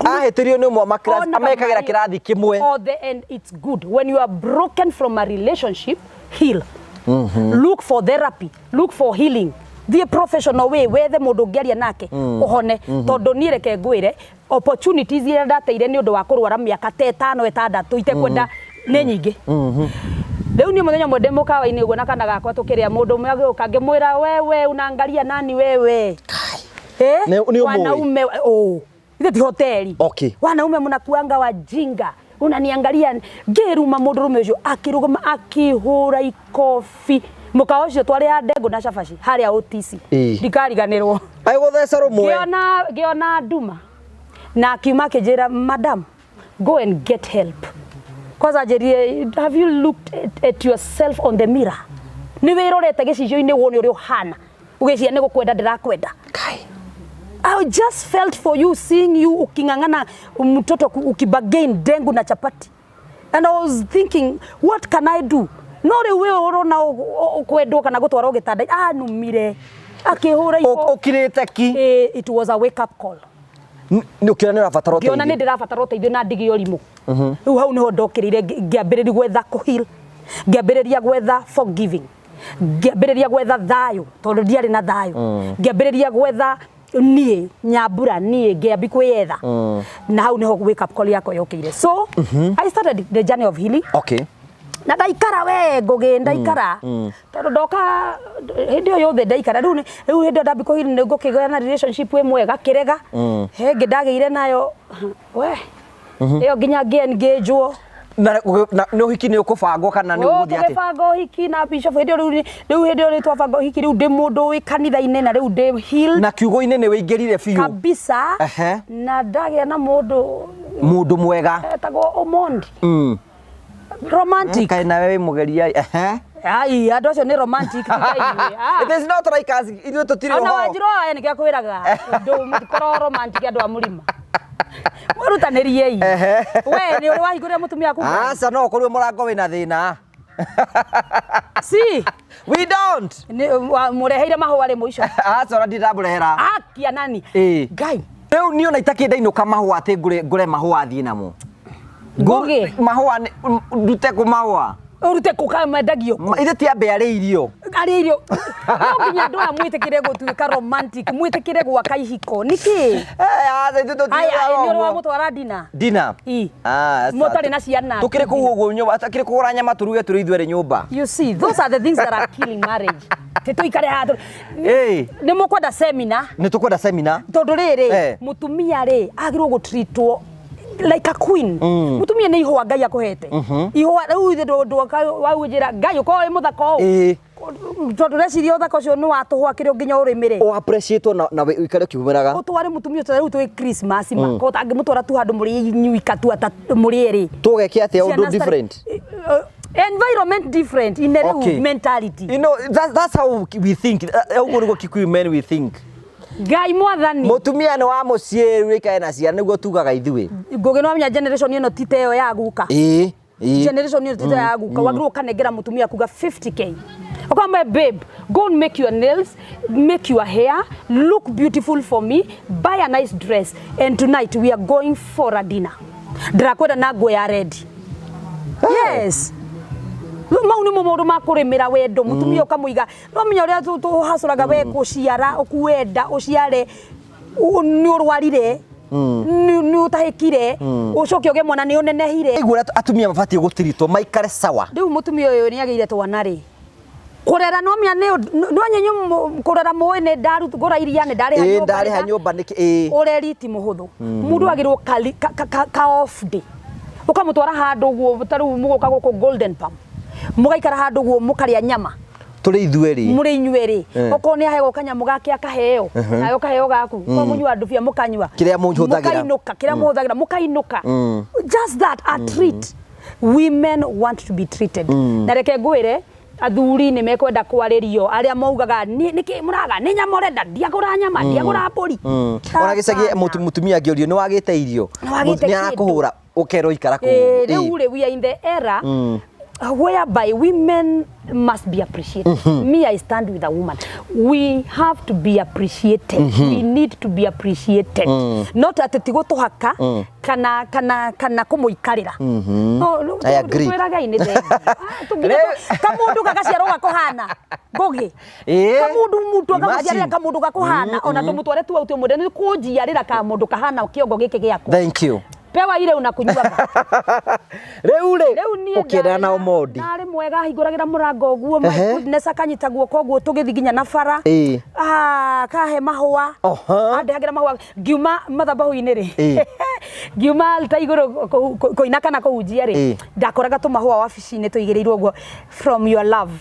ahetirio ni mwa amekagira kirathi kimwe and it's good when you are broken from a relationship. Heal. Look for therapy, look for healing. The professional way wethe mundu ngeria nake uhone tondu ni reke ngwire opportunities ira ndateire ni undu wa kurwara miaka 5 6 itekwenda ni nyingi riu ni muthenya mwende mukawa-ini uguo na kana gakwa tukiria mundu mwe agiuka ngimwira wewe unaangalia nani wewe wanaume ile ti hoteli wanaume mnakuanga wajinga unaniangalia ngiruma mundu rume ucio akirugama akihura ikofi mukao ucio twari ya ndengo na cabaci haria otisi ndikariganirwo ai gutheca rumwe giona nduma na kiuma kijira madam go and get help cause ajerie have you looked at yourself on the mirror ni wirorete gicicio-ini woni uri uhana ugicia ni gukwenda ndirakwenda kai I just felt for you, seeing you ukingangana mtoto ukibagain dengu na chapati. And I was thinking, what can I do? No we orona kwendo kana gutwara gitanda numire akihura ukirite ki. It was a wake up call. Ni ukirana rafataro teithio. Ngiona ni ndirafataro teithio na ndigi orimu. Riu hau niho ndokirire ngiambiriria gwetha kuhil, ngiambiriria gwetha forgiving, ngiambiriria gwetha thayo tondu ndiari na thayo, ngiambiriria gwetha nie nyambura nie ngiambi kwiyetha na hau niho wake up call yako yokire. So I started the journey of healing. Okay. Na ndaikara we ngoge ndaikara tondu ndoka hindi yo yothe ndaikara riu hindi ndambi kuhili ni ngukigea na relationship we mwega kirega hengi ndageire nayo we iyo nginya ngiengageo na no hiki ni ukubangwo kana ni uguthi ati ukubangwo hiki na bishop riu hindi twabangwo hiki riu ndi mundu wi kanitha-ini na riu ndi healed na kiugo-ini ni wingirire biu kabisa na ndagia na mundu mwega etagwo Omondi romantic kai na wewe mugeria ai andu acio ni romantic it is not like us ithu tutiri ho ana wanjiro aya ni gakwiraga ndu mutikoro romantic andu a murima murutaniriei we ni uri wahingurira mutumia aku asa no kuri murango wina thina si we don't ni mureheire mahua ri muico asa ora ndiraburehera akia nani ngai riu ni ona itakinde inuka mahua ati ngure mahua thii namo ngugi mahua ndute ku mahua urute kukamendagio ithe ti ambe ari irio no nginya ndu amwitikire gutuika romantic mwitikire gwaka ihiko niki ni wa mutwara dina mutari na ciana tukire kuguo nyumba atakire kugura nyama turuge turi ithuere nyumba. You see, those are the things that are killing marriage. Tetuikare hatu ni mukwenda seminar tondu riri mutumia ri agirwo gutreatwo like a queen. Mutumia ni ihwa Ngai akuhete. Ihwa riu ithe ndoka waujira Ngai uko muthako tondu reciria uthako cio ni watuhwa kirio nginya urimire o appreciate na wikare kiumiraga utware mutumia riu twi Christmas ko tangi mutwara tu handu muri nyuika tu ata muri eri tugeke atia undu different environment different in the mentality. You know that's how we think. Ugo Kikuyu men we think. Ngai mwathani mutumia ni wa mucie wikae na ciana niguo tugaga ithuĩ ngugi no amenya generation ino titeo ya guka generation ino titeo ya guka wagirwo kanengera mutumia kuga 50k okamba babe go and make your nails, make your hair look beautiful for me, buy a nice dress, and tonight we are going for a dinner. Drakwenda na nguo ya red. Yes. Mau ni maundu makurimira wendo mutumia ukamuiga no menya uria tuhacuraga we kuciara ukuenda uciare ni urwarire ni utahikire ucoke uge mwana ni unenehire igura atumia mabati gutiritwo maikare sawa riu mutumia uyu ni ageire twana ri kurera no menya no nyenyo kurera moe ne daru ngora iria ne ndari ha nyumba niki ureri ti muhuthu mundu agirwo ka off day ukamutwara handu guo taru mugoka guko Golden Palm mugaikara handu guo mukaria nyama turi ithueri muri inyueri oko ni ahego kanyamu gake akaheo nayo kaheo gaku ko munywa ndufia mukanywa kiria muhuthagira mukainuka just that a treat. Women want to be treated na reke ngwire athuri ni mekwenda kwaririo aria maugaga niki muraga ni nyama urenda ndiagura nyama ndiagura mburi ona gicagie mutumia ngiorio ni wagite irio ni arakuhura ukero ikara ku riu we are in the era whereby women must be appreciated. Me, I stand with a woman. We have to be appreciated. We need to be appreciated. Not at tigo to haka kana kumuikarira. No, I agree. Kamundu gagaciarwo gakuhana ngogi kamundu mutu gagaciarira kamundu gakuhana ona ndumutware tu auti mundu ni kunjiarira kamundu kahana kiongo giki giaku. Thank you. Pewa ile unakunyuaga Reule ukira na Omondi nari mwega hinguragira murango uguo nesa kanyita guoko guo tugithi ginya na bara kahe mahua andehagira mahua ngiuma mathabahu-ini ri ngiuma ta iguru koina kana kuhunjia ri ndakoraga tu mahua wabici-ini tuigirirwo guo from your love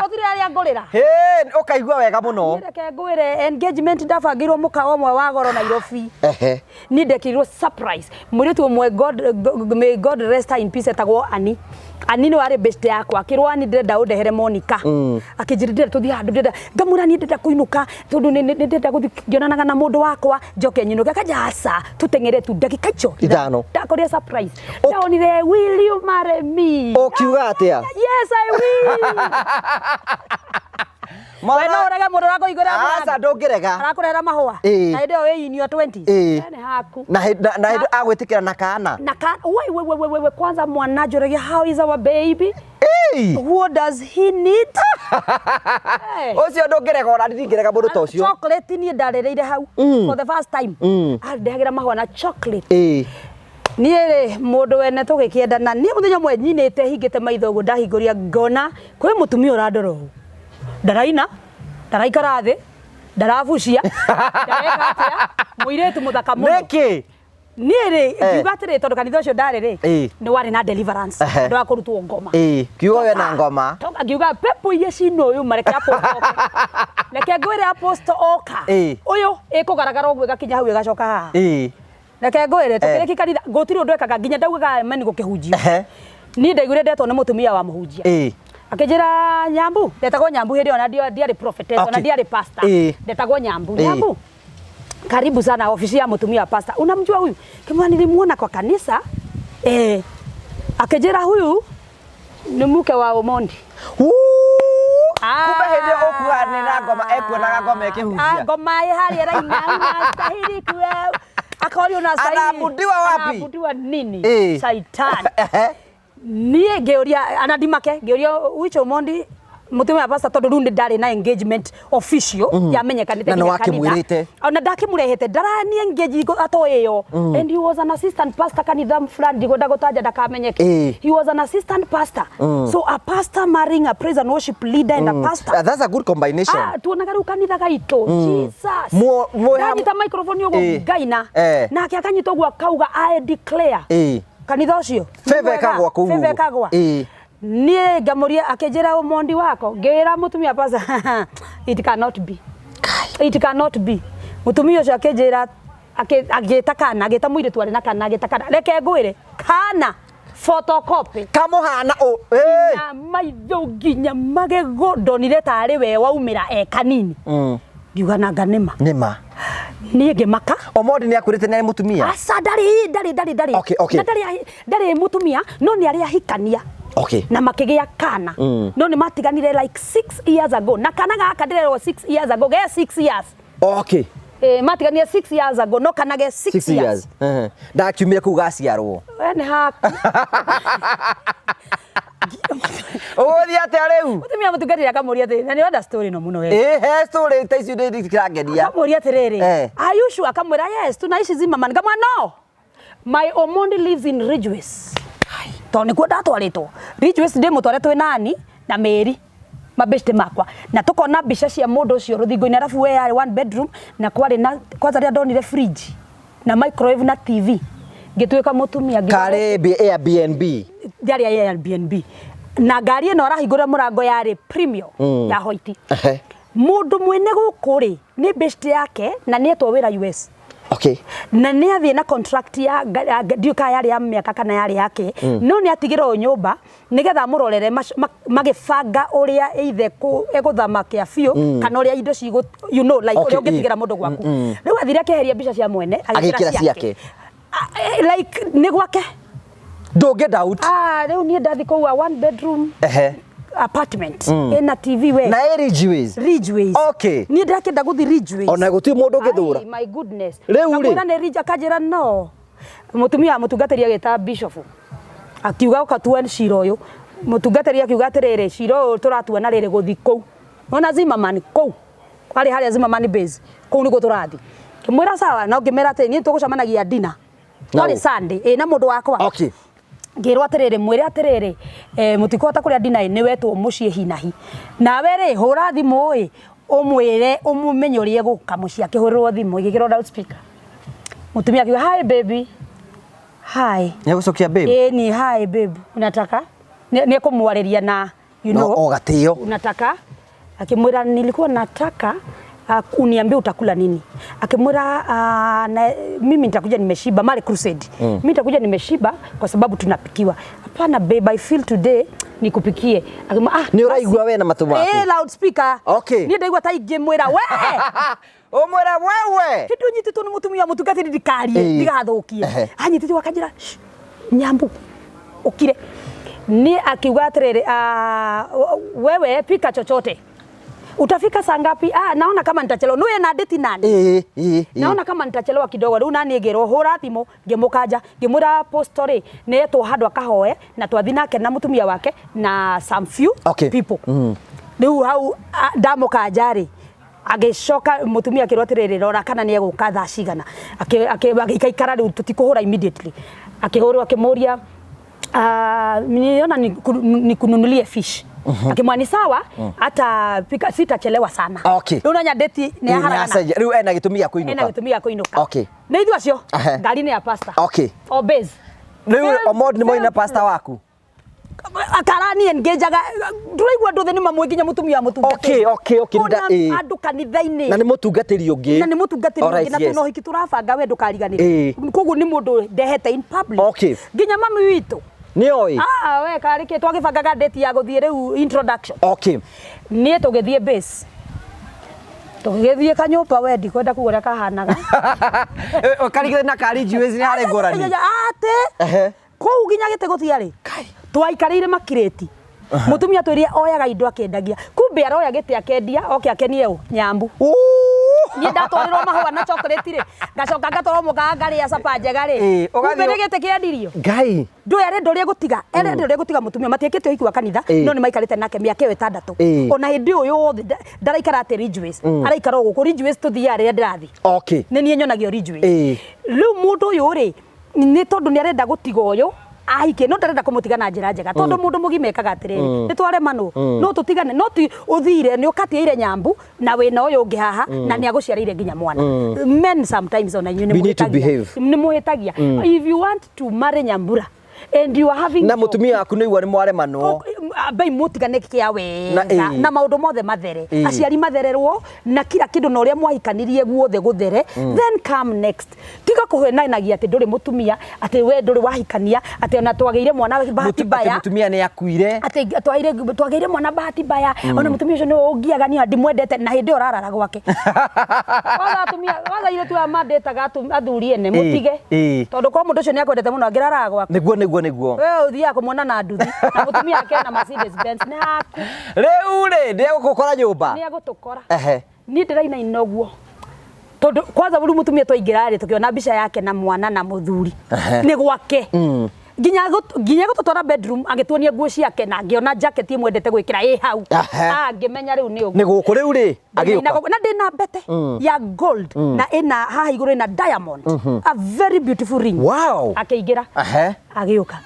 othire aria ngurira ukaigua wega muno reke ngwire engagement ndabangirwo mukawa mwe wa goro Nairobi ni ndekirwo surprise muritu mwe may God rest her in peace etagwo Ani anini wari best yakwa akirwa ni ndenda undehere Monica akijirindira tuthi handu ndenda ngamura ni ndenda kuinuka tondu ni ndenda guthi ngionanaga na mundu wakwa njoke nyinuka kajasa tutengere tu dakika icio ithano ndakoria surprise ndaonire will you marry me okiuga atia yes I will Wena oraga mundu wako igora asa ndungirega arakurehera mahua na ndio we inio 20 ene haku na agwitikira na kana we kwanza mwanajoragia how is our baby what does he need ucio ndungirega ora ndingirega mundu ta ucio chocolate ni ndarereire hau for the first time ndehagira mahua na chocolate niere mundu wene tugikiendana ni muthenya mwe nyinite hingite maitho gu ndahinguria ngona kwi mutumia urandoro ndaraina ndaraikara thi ndarabucia ndareka atia muiretu muthaka muno niki niere ngiugatire tondu kanitha ucio ndari ri ni wari na deliverance ndo akurutwo ngoma kiugo we na ngoma toka ngiuga pepo iye cino uyu mareke apostle reke ngwire apostle oka uyu ikugaragara ogwe gakinya hau igacoka haha reke ngwire tukireki kanitha ngutiri undu ekaga nginya ndaugaga meni gukihunjio ni ndaigure ndetwo ni mutumia wa muhunjia akijira Nyambu ndetagwo Nyambu hiri ona ndiari prophetess ona ndiari pastor ndetagwo Nyambu Nyambu karibu sana ofisi ya mutumia pastor unamjua huyu kama nilimuona kwa kanisa akijira huyu ni mke wa Omondi kumbe hindi okuga ni na ngoma ekuonaga ngoma ikihunjia ngoma ihari raina stahili kwa akori una stahili anabudiwa wapi anabudiwa nini Satan nie ngeuria anadimake ngeuria wicho Omondi mutumia pastor tondu runde ndari na engagement official yamenyekanite na wakimwirite ona ndakimurehete ndarani engage ato iyo and he was an assistant pastor kanitha fulani ndigoda gutaja ndakamenyeke he was an assistant pastor so a pastor marrying a praise and worship leader and a pastor that's a good combination tuonaga ru kanitha gaito Jesus ndanyita microphone yogo gaina nake akanyita ogwa kauga I declare kanitha ucio favor kagwa kugu favor kagwa nie ngamuria akejera Omondi wako ngera mutumia pasa it cannot be mutumia ucio akejera ageta kana ageta muire twari na kana ageta kana reke ngwire kana photocopy kamuhana na maitho nginya magego ndonire tari we waumira kanini ngiuga na nganema nie ngimaka Omondi ni akurite na mutumia asa ndari okay ndari mutumia no ni ari ahikania na makigia kana no ni matiganire like 6 years ago na kana gaka ndirero 6 years ago ge 6 years matigania 6 years ago no kana ge 6 years ndakiumire ku gaciarwo wene haku othi ate riu mutumia mutungatira kamuria ati na ni wada story no muno we he story taicio ndi kirageria kamuria atiriri are you sure kamwira yes tunaishi zima man kama no my Omondi lives in Ridgeways tone kwa ndatwaritwo Ridgeways ndi mutwaretwe nani na Mary mabeste makwa na tukona bisha cia mundu ucio ruthingo-ini arafu we yari one bedroom na kwari na kwanza ria ndonire fridge na microwave na TV ngitweka mutumia kare Airbnb yari Airbnb na ngari ino arahingura murango yari premium ya hoiti mundu mwene gukuri ni best yake na ni etwo wira US na ni athie na contract ya ndiuka yari ya miaka kana yari yake no ni atigirwo nyumba nigetha murorere magifanga uria eithe eguthama kia biu kana uria indo cigo you know like uria ungitigira mundu gwaku riu athire akeheria mbica cia mwene agikira ciake like ni gwake don't doubt riu ni ndathi kwa one bedroom apartment ina TV we na Ridgeways ni ndakenda guthi Ridgeways ona guti mundu ngithura my goodness riu ni Ridge akajira no mutumia mutungatiri ageta bishop akiuga ukatua cira uyu mutungatiri akiuga atiriri cira uyu turatua na riri guthi kou ona Zimmerman kou kwari haria Zimmerman base kou niko turathi kimwira sawa no ngimera ati ni tugucamanagia dinner no Sunday na mundu wakwa ngirwa atiriri mwire atiriri mutikota kuria dinner ni wetwo mucie hinahi nawe ri hura thimu umwire umumenye urie guka mucie akihurwo thimu igikiro loudspeaker mutumia akiwa hi baby hi nigucokia baby ni hi baby unataka ni kumwariria na you know ogatio unataka akimwira nilikuwa nataka uniambie utakula nini. Akimwira mimi nitakuja nimeshiba, Mali Crusade. Mimi nitakuja nimeshiba kwa sababu tunapikiwa. Hapana babe, I feel today nikupikie. Akimwira ni uraigua we na matuba. Loudspeaker. Okay. Ni ndaigua taige mwira we. Omwira wewe. Kitu nyitito ni mutumia mutugatiri ndikarie ndigathukie. Anyitite wakanjira Nyambu ukire. Ni akiuga atiriri wewe pika chochote. Utafika saa ngapi? Naona kama nitachelewa. Nuye na date nani? Naona kama nitachelewa kidogo. Riu nani ngero hura thimo ngimukaja ngimura post story neto handwa kahoe na twathi nake na mutumia wake na some few people. Riu hau ndamukaja ri agicoka mutumia akirwatiriri rora kana ni eguka thaa cigana akaikara riu tutikuhura immediately akihurwa akimuria niona ni kununulie fish. Akimwani sawa hata pika sitachelewa sana. Nuna nya date ni haraka. Riu ena gitumia kuinuka. Ena gitumia kuinuka. Ni ithu acio ngari ni ya pasta. Obez. Riu omod ni moina pasta waku. Akarani engageaga nduraigua nduthe ni mamwe nginya mutumia mutungati. Andu kanitha-ini. Na ni mutungatiri ungi. Na ni mutungatiri ungi na tuno hiki turabanga we ndukariganire. Koguo ni mundu ndehete in public. Nginya mami witu. Ni oi. We karike twagibangaga date ya guthie riu introduction. Ni tugithie base. Tugithie kanyumba we ndikwenda kugura kahanaga. Karigire na kari juice ni hari ngorani. Ate. Kou ginya gite gutiari. Twaikarire makireti. Mutumia twirie oyaga indo akendagia. Kumbe aroya gite akendia akenie Nyambu. Ni ndatwarirwo mahua na chocolate ri. Ngacoka ngatwarwo muganga ri ya sapa njega ri. Kumbe ni gite kiendirio. Ngai. Ndoya ndoria gutiga. Ndoria gutiga mutumia matiekete hiki wa kanitha no ni maikarite nake miaka 6. Ona hindi uyu ndaraikara ate Ridgeways. Araikara guku Ridgeways tuthia ri ndirathi. Ni nie nyonagio Ridgeways. Riu mundu uyu ri ni tondu ni arenda gutiga uyu ahike no ndarenda kumutiga na njira njega tondu mundu mugima ekaga atiriri ni tware mano no tutigane no ti uthire ni ukatiire Nyambu na wina uyu ungi haha na ni aguciarire nginya mwana. Men sometimes on you ni muhitagia. If you want to marry Nyambura and you are having na mutumia aku ni wari mware mano bai mutigane kia wega na maundu mothe mathere aciari mathererwo na kila kindu na uria mwahikanirie guothe guthere then come next tiga kuhenainagia ati nduri mutumia ati we nduri wahikania ati ona twageire mwana bahati baya mutumia ni akuire ati twageire mwana bahati baya ona mutumia ucio ni ungiaga ni ndimwendete na hindi orarara gwake waga ile tu amadetaga athuri ene mutige tondu kwa mundu ucio ni akwendete muno angirara gwake niguo we uthia kumwona na nduthi na mutumia yake na Mercedes Benz ni haku riu ri ndio gukora nyumba ni agutukora ni ndiraina inoguo tondu kwanza buri mutumia twaingira ri tukiona mbica yake na mwana na muthuri ni gwake ginya gututwara bedroom agituonia nguo ciake na ngiona jacket imwendete gwikira hau ngimenya riu ni ugu ni guku riu ri agioka na ndina bete ya gold na ina haha iguru ina diamond a very beautiful ring akeigira agioka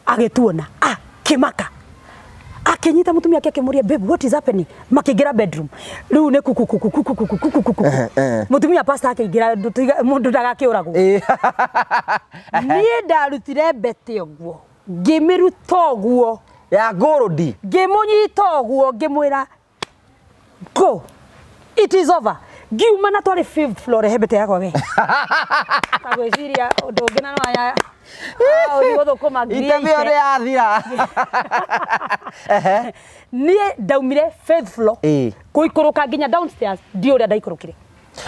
agituona kimaka akinyita mutumia yake akimuria babe what is happening makigira bedroom riu ne kuku mutumia pasta akigira mundu ndagakiuragwo ni ndarutire bete oguo ngimiruta oguo ya gorodi ngimunyita oguo ngimwira go it is over giuma na twari 5th floor hebete yakwa we tagwiciria undu ngina no ya ugo thukuma ngiri itemi ore athira ni ndaumire 5th floor kuikuruka nginya downstairs ndio uria ndaikurukire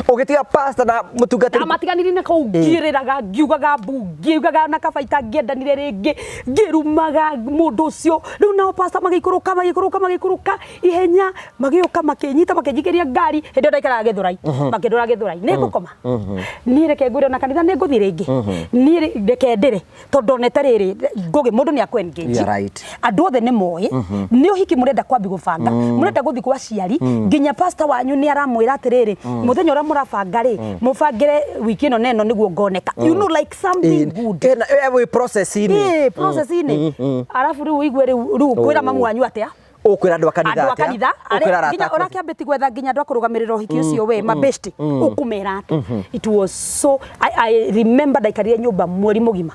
ugitiga pasta na mutungatiri amatiganire na kau ngiriraga ngiugaga ngiugaga na kabaita ngiendanire ringi ngirumaga mundu ucio riu nao pasta magikuruka ihenya magioka makinyita makinjikiria ngari hindi ndaikara githurai makindura githurai ni ngukoma ni reke ngwire na kanitha ni nguthi ringi ni reke ndire tondu nete riri ngugi mundu ni akwe engage andu othe ni moye ni uhiki murenda kwambi gubanga murenda guthi kwa ciari nginya pasta wanyu ni aramwira atiriri muthenya uria murabanga ri mubangire wiki ino neno niguo ngoneka you know like something good every process ini arafu riu igwe riu kwira mamu wanyu atia ukwira andu akanitha nginya ora kiambeti gwetha nginya andu akurugamirira uhiki ucio we mabesti ukumera ati it was so I remember ndaikarire nyumba mweri mugima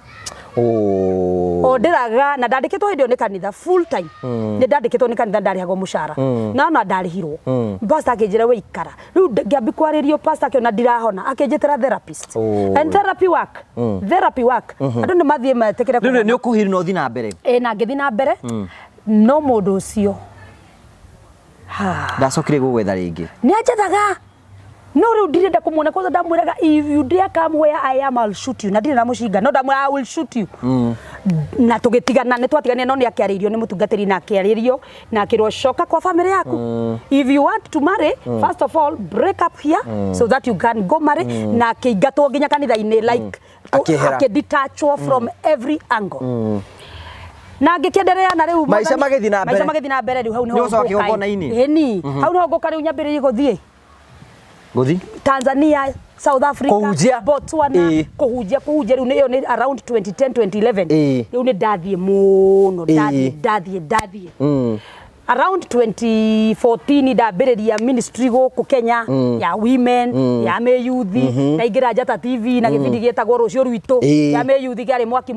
O ndiraga na ndandikitwo hindio ni kanitha full time ni ndandikitwo ni kanitha ndarihagwo mushara na ndarihirwo pastor akinjira we ikara riu ngiambi kwaririo pastor akiona ndirahona akinjitira therapist and therapy work andu ni mathie metekire riu ni ukuhiri no thi na mbere na ngithi na mbere no mundu ucio ndacokire gugwetha ringi ni anjethaga no riu ndirenda kumuona kwanza ndamwiraga if you dare come where I am I'll shoot you na ndire na mushinga no ndamwira I will shoot you na tugitigana ni twatigania no ni akiaririo ni mutungatiri na akiaririo na akirwo shoka kwa family yaku if you want to marry first of all break up here so that you can go marry na kigatwo nginya kanitha-ini like akidetachwo from every angle na ngikenderea na riu maisha magithi na mbere riu hau ni ho ucoke ngona-ini ni hau ni ho ngoka riu nyambiririe guthie Tanzania, South Africa, Botswana, kuhujia riu niyo ni around 2010 2011 riu ni ndathie muno ndathie around 2014 ndambiriria ministry guku Kenya ya women ya me youth ndaingira Njata TV na gibindi gietagwo rucio rwito ya me youth gari mwaki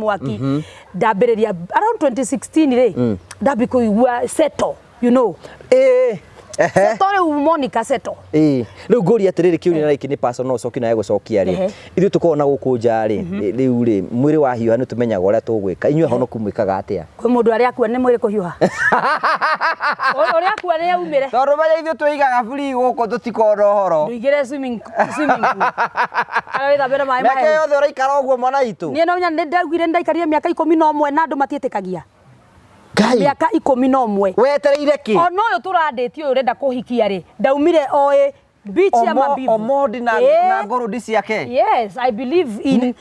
ndambiriria around 2016 ri ndabi kuigua settle you know Setore Monica Seto. Riu nguri atiriri kiu ni like ni person no coki nae gucokia ri. Ithu tukona guku nja ri. Riu ri mwiri wa hiuha ni tumenyaga uria tugwika. Inyue honoku mwikaga atia. Kwi mundu ari akua ni mwiri kuhiuha. Uri akua ni aumire. Tondu menya ithu tuigaga free guku tutikona horo. Nduigire swimming pool. Ara ithabira mai mai. Meke yothe uraikara uguo mwana itu. Ni no nya ndaugire ndaikarire miaka 11 na andu matietikagia. Miaka 11 wetereire ki ono yo turanditio urenda kuhikia ri ndaumire oe beach ya mabibu omodi na ngoro disi yake. Yes, I believe in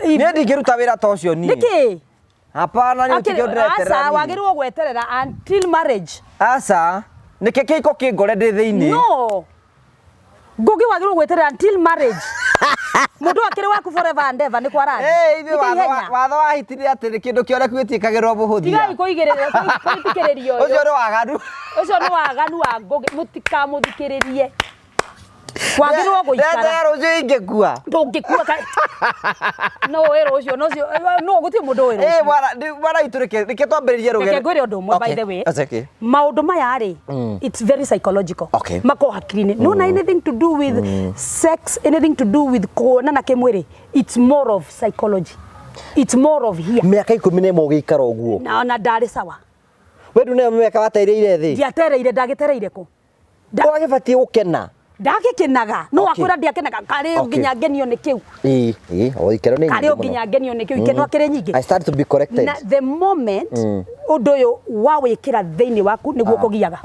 ni ndingiruta wira ta ucio ni niki hapana ni utigiondereterera asa wagirwo gweterera until marriage asa niki kiko kingore ndi thiini no ngugi wagirwo gweterera until marriage mundu akiri waku forever and ever ni kwarathi ithu watho wa hitire atiri kindu kiore kwitiikagirwo buhuthia tigai kuigiririo ucio ni waganu wa ngugi mutikamuthikiririe wagirwo guikara ndero ucio ingekua ndungikua no wero ucio no guti mundu wero bwana iturike rike twambiririe rugero ngwire undu umwe by the way maundu maya ri it's very psychological mako hakiri no anything to do with sex anything to do with kuonana kimwiri it's more of psychology it's more of here miaka 11 ugikara uguo na ndari sawa wendu ne miaka watereire thi ndiatereire ndagitereire ku wagibatie gukena ndagikinaga no akwira ndiakenaga kari nginya ngenio ni kiu o ikero ni kari nginya ngenio ni kiu ikeno akire nyingi I start to be corrected na the moment undu yo wawikira thiini waku niguo kugiaga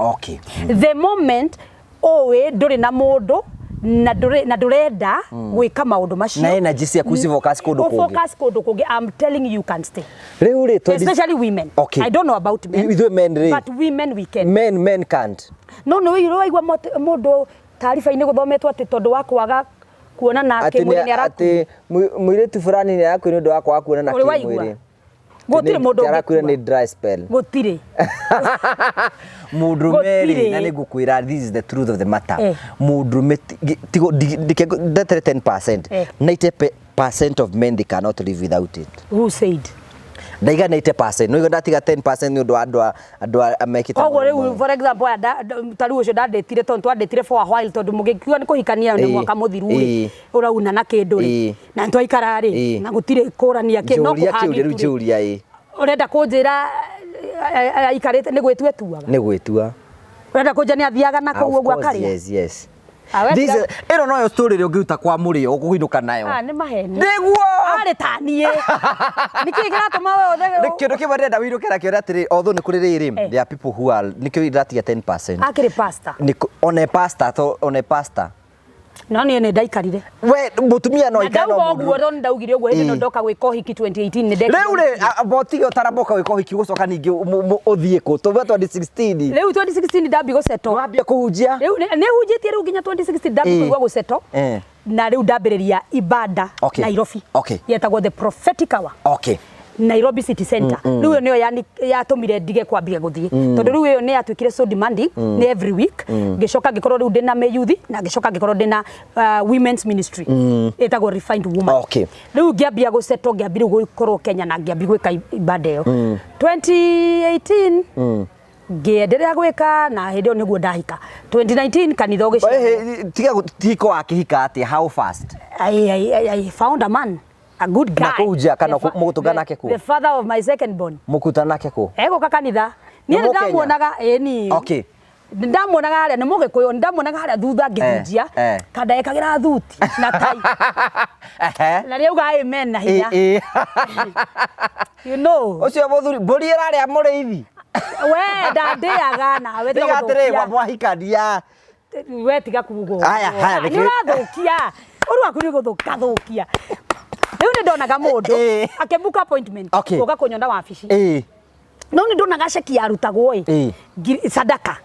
the moment owe nduri na mundu na ndurenda gwika maundu macio na energy cia kusi focus kundu kungi I'm telling you can stay riu ri especially women I don't know about men but women we can men can't no waigwa mundu taarifa-ini guthometwo ati tondu wa kwaga kuonana kimwiri ni ati mwiritu fulani ni yaku ni undu wa kwaga kuonana kimwiri gutire mundu arakwira ni dry spell gutire mudrumeri na nigukwira this is the truth of the matter mudrume tigo ndetere 10% 90% of men they cannot live without it. Who said? Ndaiga 90% no ndatiga 10% ni undu andu amekita for example tari ucio ndandetire tondu twandetire for a while tondu mugikiwa ni kuhikania ni mwaka muthiru ri urauna na kindu ri na ntwaikara ri na gutire kurania ki no kuhagi juria urenda kunjira aikarite ni gwitua urenda kunja ni athiaga na kuo gwa kari yes this ero no yo story ri ungiruta kwa muri ukuhinuka nayo ni maheni niguo ari tanie niki giratuma we kindu kibarenda wirukira kio atiri although ni kuri riri there are people who are nikio iratiga 10% akiri pastor one pastor no ni ndaikarire we mutumia no ikano mundu ndaugire uguo hindi no ndoka gwika hiki 2018 ni ndeka riu ri botige utaraboka gwika hiki gucoka ningi uthie ku tuva 2016 riu 2016 ndabi guseto wambia kuhunjia riu ne hunjitie riu nginya 2016 ndabi kuigwa guseto na riu ndambiriria ibada Nairobi yetagwo the prophetic hour Nairobi City Center riu yo niyo yani yatumire ndige kwambia guthie tondu riu yo ni atwikire so demanding ni every week ngicoka ngikorwo riu ndina meyuthi na ngicoka ngikorwo ndina women's ministry etagwo refined woman riu ngiambia gusetwo ngiambia gukorwo Kenya na ngiambia gwika ibada yo 2018 ngienderea gwika na hindi niguo ndahika 2019 kanitha ugicoka tiko akihika ati how fast I found a man, a good guy. Nakuja kana mugutungana nake ku. The father of my second born. Mukutana nake ku. Ego kakanitha. Ni ndamuonaga ni. Okay. Ndamuonaga haria ni mugikuyu ndamuonaga haria thutha ngihunjia kada ekagira thuti na tai. Na riu ga amen na hinya. You know. Ucio muthuri mburi iraria muriithi. We ndandiaga na we tiga mwahikania. We tiga kugo. Haya ni urathukia. Oru akuri guthukia. Riu ni ndonaga mundu akebuka appointment uga kunyonda wabici no ni ndonaga ceki yarutagwo sadaka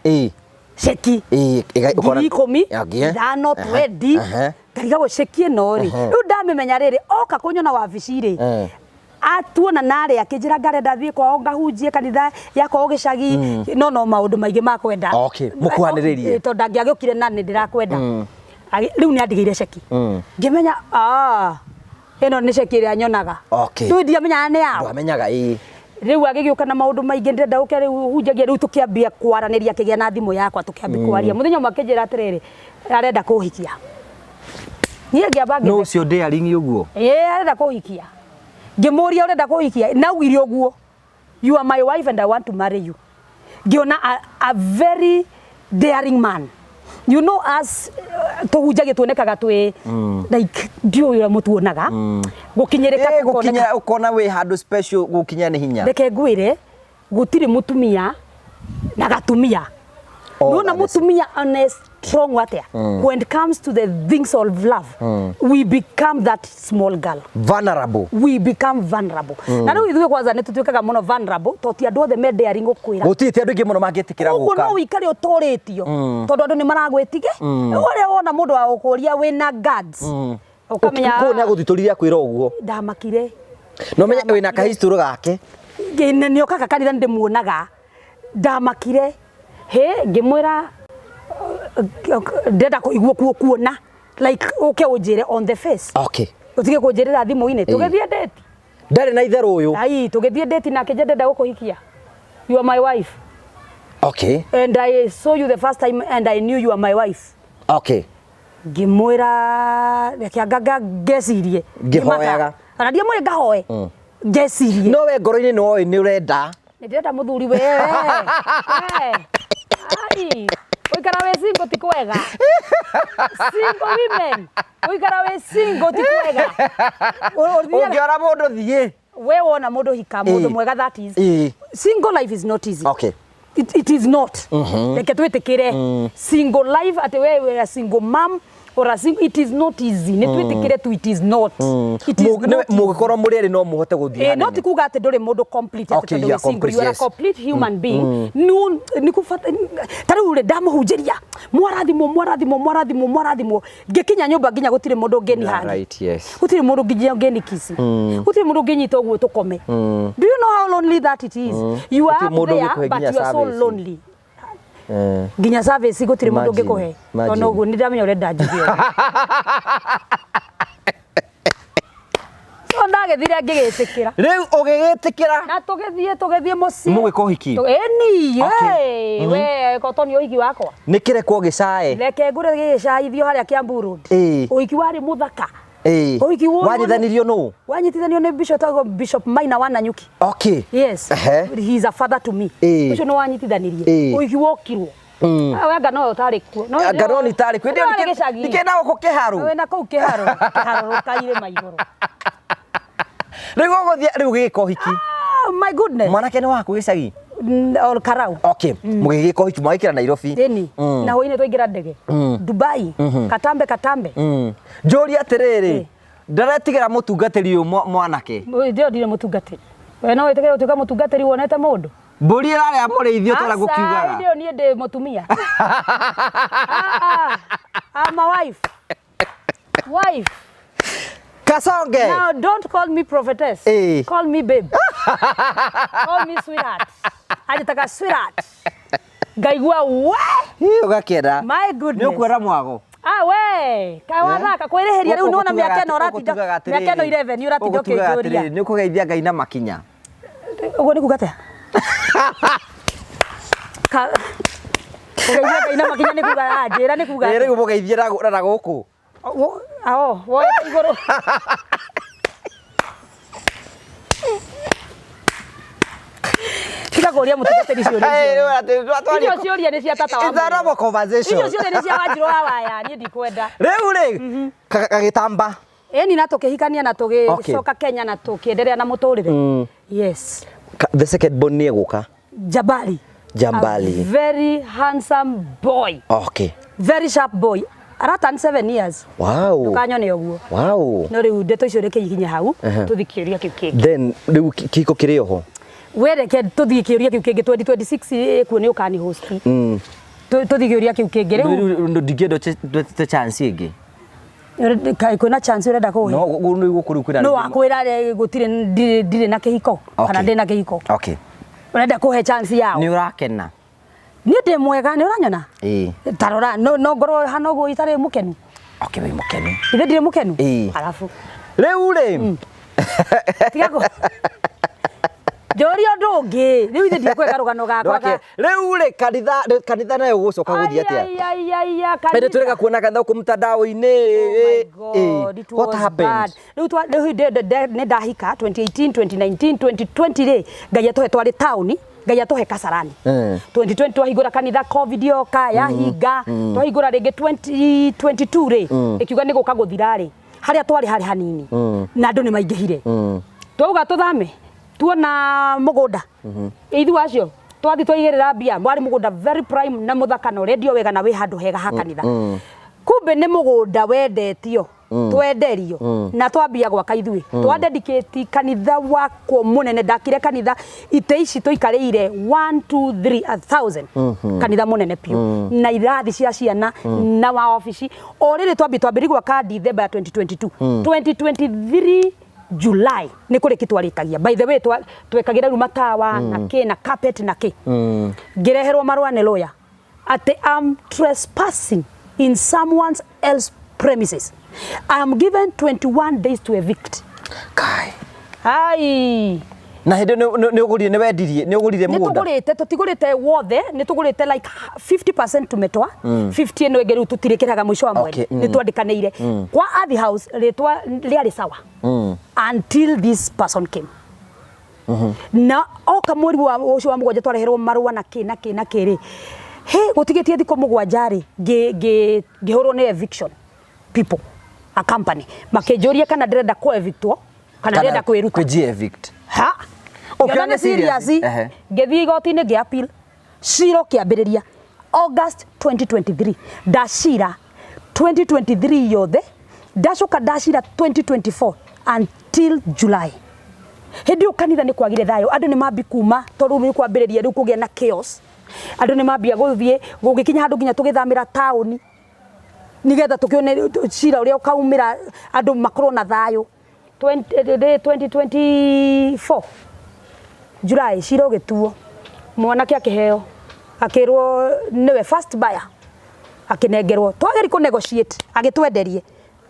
ceki 10,000 thano 20 ngariga ceki ino ri riu ndamemenya riri oka kunyona wabici ri atuona nare akinjira ngarenda thie kwao ngahunjie kanitha yakwa gicagi no maundu maingi makwenda mukuhaniririe to ndangiagukire na ni ndirakwenda riu ni andigire ceki ngimenya eno ni ceki ria nyonaga tu ndiamenya ni yao ndamenyaga riu agigiuka na maundu maingi ndenda uke riu hunjagia riu tukiambia kwaraniria kigia na thimu yakwa tukiambia kwaria muthenya mwakinjira atiriri arenda kuhikia nie ngiamba no ucio daring uguo arenda kuhikia ngimuria urenda kuhikia na wiri uguo you are my wife and I want to marry you ngiona a very daring man. You know as tuhunjagia tuonekaga twi like ndio yura mutuonaga gukinyereka gukinya ukona we handu special gukinya ni hinya reke ngwire gutiri mutumia na gatumia no mutumia honest strong water when it comes to the things of love we become that small girl vulnerable na riu ithuĩ kwanza ni tutwikaga muno vulnerable to ti andu othe mende ari ngukwira gutite andu ingi muno mangitikira guka no wikare utoritio tondu andu ni maragwitige ore wona mundu wa gukuria wina guards ukamenya ko ne guthituriria kwira uguo ndamakire no menya wina ka history gake ni okaka kanitha ndimuonaga ndamakire ngimwira ndenda kuigua kuona like okay ujire on the face utige kujirira thimu-ini tugithie date ndari na itheru uyu tugithie date na kije ndenda gukuhikia you are my wife and I saw you the first time and I knew you are my wife ngimwira rekianga ngecirie ngihoyaga kana ndie mwire ngahoe ngecirie no we ngoro-ini no ni urenda ndenda muthuri we uikara we single ti kwega single women uikara we single ti kwega ungiora mundu thie we wona mundu hika mundu mwega that is single life is not easy it is not like twetikire single life ati we a single mom or a single it is not easy ni twetikire tu it is not mugikoro muri no muhote guthia not kuga ati nduri mundu complete ati nduri single you are a complete human being no nikufata tari ule ndamuhunjiria mwarathimo ngikinya nyumba nginya gutire mundu ngeni hani gutire mundu nginya ngeni kisi gutire mundu nginyita uguo tukome do you know how lonely that it is you are there but you are so lonely nginya service gutire mundu ngikuhe ono uguo ni ndamenya urenda njithio so ndagethire ngigitikira riu ugigitikira na tugithie muci mugikohiki we kotoni uhiki wakwa nikire kwa gicae reke ngure gicaithio haria Kiambu Road uhiki wari muthaka uhiki wanyithanirio no wanyitithanio ni Bishop Maina Wananyoki yes he is a father to me ucio no wanyitithanirie uhiki wokirwo wega no utari kuo no ngano ni tari kwi ndio nikenda uko kiharu we na kau kiharu rukaire maiguru riu gigikohiki my goodness mwanake ni waku gicagi or Karau mugigikohiki mwikira Nairobi na hoine twaingira ndege Dubai katambe njuri atiriri ndaretigira mutungatiri uyu mwanake ndio ndire mutungatiri we no witikira utuka mutungatiri wonete mundu mburi iraria murithio tara gukiugaga ndio nie ndi mutumia I'm a wife Kasonge. Now don't call me prophetess. Call me babe. Call me sweetheart. Ajitaka sweetheart. Gaigua we. Hiyo gakera. My goodness. Ni ukwera mwago. We, kawaraka kwereheria riu nona miaka ino ratinda miaka ino 11 uratinda ukijuria. Ni ukugeithia Ngai na makinya. Ugo ni kugate. Ugeithia Ngai na makinya ni kuga ajira ni kuga. Riu mugeithia na guku. Woe iguru. Tiga goria mutugateri ciuria. Icio ciuria ni cia tata wa. It's a normal conversation. Icio ciuria ni cia Wanjiru wa waya ni ndikwenda. Riu kagitamba. Eni na tukihikania na tugicoka Kenya na tukiendelea na muturire. Yes. The second born ni eguka. Jambali. Jambali. A very handsome boy. Okay. Very sharp boy. Aratan 7 years. Wow. Tukanyone oguo. Wow. No riu ndeto icio reke ikinya hau tuthikiuria kiu kingi. Then riu kiko kiri oho. Wereke tuthikiuria kiu kingi 2026 kuo ni ukani host. Tuthikiuria kiu kingi riu ndingendo te chance ingi. Kai kuna chance urenda kuhe. No gukuru kwira. No akwira gutire ndire na kihiko kana ndina kihiko. Okay. Urenda kuhe chance yao. Ni urakena. Ni ndi mwega ni uranyona? Tarora no ngoro hano go itare mukenu. Okay, we mukenu. Ithe ndire mukenu. Alafu. Riu Tigago. Jori ndungi riu ithe ndire kwega rugano gakwa. Riu kanitha nayo gucoka guthia atia. Ende tureka kuona kanitha ku mtandao-ini. What happened? Riu ne ndahika 2018 2019 2020 ri Ngai atohe twari tauni. Ngai atohe Kasarani. 2020 twahingura kanitha covid yoka yahinga twahingura ringi 2022 ri ikiuga ni guka guthira ri haria twari hari hanini na andu ni maingihire twauga tuthame tuona mugunda ithu acio twathi twaigirira mbia mwari mugunda very prime na muthaka na redio wega na wi handu hega ha kanitha kumbe ni mugunda wendetio twenderio na twambia gwaka ithui twadedicate kanitha wako munene ndakire kanitha ite ici tuikarire 1 2 3 1000 kanitha munene piu na irathi cia ciana na wa office orire twambiri gwaka December 2022 2023 July ni kuri kitwarikagia by the way twekagira ru matawa na ke na carpet na ke ngireherwo marwa ne lawyer ati am trespassing in someone else premises. I am given 21 days to evict. Kai. Hai. Na hindi ni ugurire ni wendirie ni ugurire mugunda. Tutigurite wothe ni tugurite like 50% tumetoa 50 no egeru tutirikiraga mwisho wa mweri ni twandikaniire kwa Athi House ritwa riari sawa until this person came. Na oka mweri wa ucio wa mugonja twareherwo marua na kiri he gutigitie thiko mugwanja ri ngihurwo ni eviction people a company makejoria kana ndirenda ku evictwo kana ndirenda kwiruta kwi evict ha okay ni serious ngethi igoti-ini ngi appeal ciro kiambiriria August 2023 ndacira 2023 yothe ndacoka ndacira 2024 until July hindi ukanitha ni kwagire thayo andu ni mambi kuma tondu ni kwambiriria riu kugia na chaos andu ni mambia guthie gugikinya handu nginya tugithamira tauni nigetha tukione cira uria ukaumira andu makorwo na thayo 2024 July cira ugituo mwanake akiheo akirwo niwe first buyer akinengerwo twageri ku negotiate agitwenderie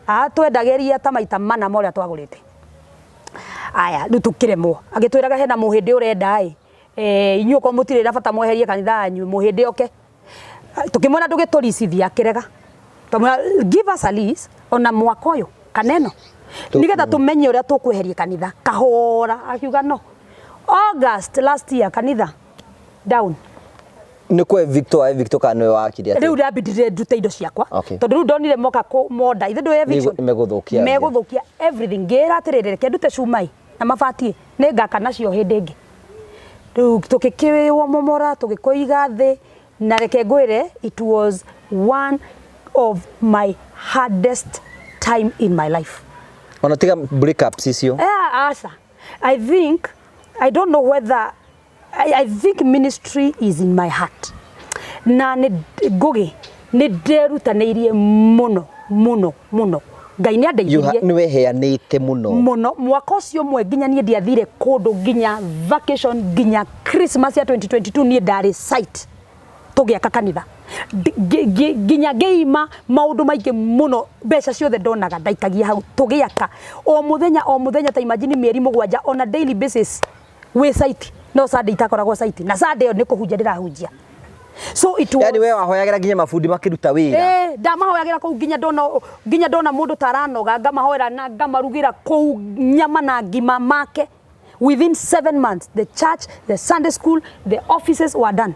atwendageria ta maita mana moria twagurite aya ndu tukiremwo agitwiraga hena muhindi urenda inyu ko mutirira bata mweherie kanitha anyu muhindi oke tukimona ndugituricithia kirega give us a lease ona mwaka uyu kaneno nigetha tumenye uria tukweheria kanitha kahora akiuga no August last year kanitha down ni kwa Victor kanwe wa kiria riu ndabidire ndute indo ciakwa tondu riu ndonire moka ku moda ithe ndo eviction meguthukia everything ngira atirire ke ndute cumai na mabati ni ngaka nacio hindi ingi riu tukikiwa momora tugikoiga thi na reke ngwire it was one of my hardest time in my life. Wanatiga breakups icio? Asa. I don't know whether I think ministry is in my heart. Na ni ngugi ni nderutaneirie muno Ngai nĩ andeithirie nĩ weheanĩte mũno mwaka ũcio mwe nginya niĩ ndiathire kũndũ nginya vacation nginya Christmas ya 2022 niĩ ndarĩ site tũgĩaka kanitha nginya ngeima maũndũ maingĩ mũno mbeca ciothe ndonaga ndaikagia hau tũgĩaka o mũthenya ta imagine mĩeri 7 on a daily basis we site no Sunday itakoragwo site na Sunday nĩ kũhunjia ndĩrahunjia so it was yani we wahoyagĩra nginya mabundi makĩruta wĩra ndamahoyagĩra kũu nginya ndona mũndũ taranoga ngamahoera na ngamarugĩra kũu nyama na ngima make within 7 months the church the Sunday school the offices were done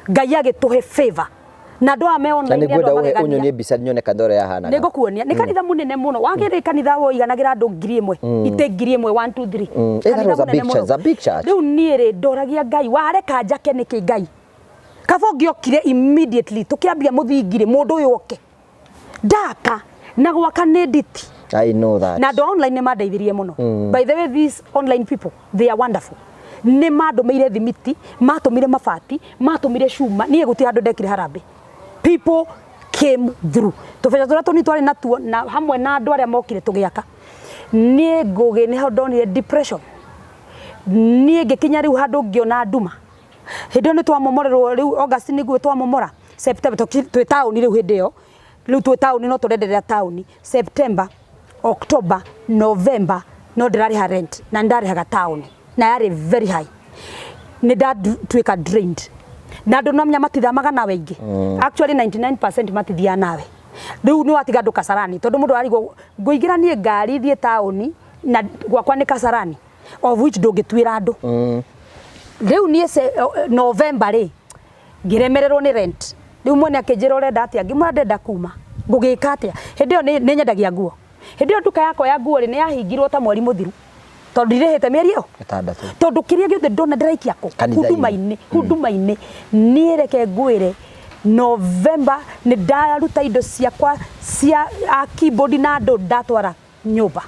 Ngai agĩtũhe favor na andũ ame online nĩ ngwenda ũhe unyonie mbica nyone kanitha yahana nĩngũkuonia nĩ kanitha mũnene mũno wagĩrĩ kanitha woiganagĩra andũ 1000 ite 1000 1 2 3 kanitha mũnene big church rĩu niĩ rĩ ndoragia Ngai wareka njake nĩkĩ Ngai kabo ngĩokire immediately tukĩambia mũthingire mũndũ ũyũ oke ndaka na gwaka nĩ nditi I know that na andũ online nĩ mandeithirie mũno by the way these online people they are wonderful nĩ mandũmĩire thimiti matũmire mabati matũmire cuma niĩ gũtirĩ handũ ndekire harambe people came through tũbeca tũrĩa tũnini twarĩ natuo na hamwe na andũ arĩa mokire tũgĩaka niĩ ngũgĩ nĩho ndonire depression niĩ ngĩkinya rĩu handũ ngĩona nduma hĩndĩ ĩyo nĩ twamomorerwo rĩu August nĩguo twamomora September twĩ taũni rĩu hĩndĩ ĩyo rĩu twĩ taũni no tũrenderera taũni September October November no ndĩrarĩha rent na ndarĩhaga taũni na yarĩ very high nĩ ndatwĩka drained na andũ nomenya matithamaga nawe ingĩ actually 99% matithiaga nawe rĩu nĩ watiga andũ Kasarani tondũ mũndũ arigwo ngũingĩra niĩ ngari thiĩ taũni na gwakwa nĩ Kasarani of which ndũngĩtuĩra andũ rĩu niĩ November rĩ ngĩremererwo nĩ rent rĩu mwene akĩnjĩra ũrenda atĩa ngĩmwĩra ndenda kuma ngũgĩka atĩa hĩndĩ ĩyo nĩ nyendagia nguo hĩndĩ ĩyo nduka yakwa ya nguo rĩ nĩ yahingirwo ta mweri mũthiru tondũ ndirĩhĩte mĩeri ĩyo tondũ kĩrĩa gĩothe ndona ndĩraikia kũ huduma-inĩ niĩ reke ngwĩre November nĩ ndaruta indo ciakwa cia keyboard na andũ ndatwara nyũmba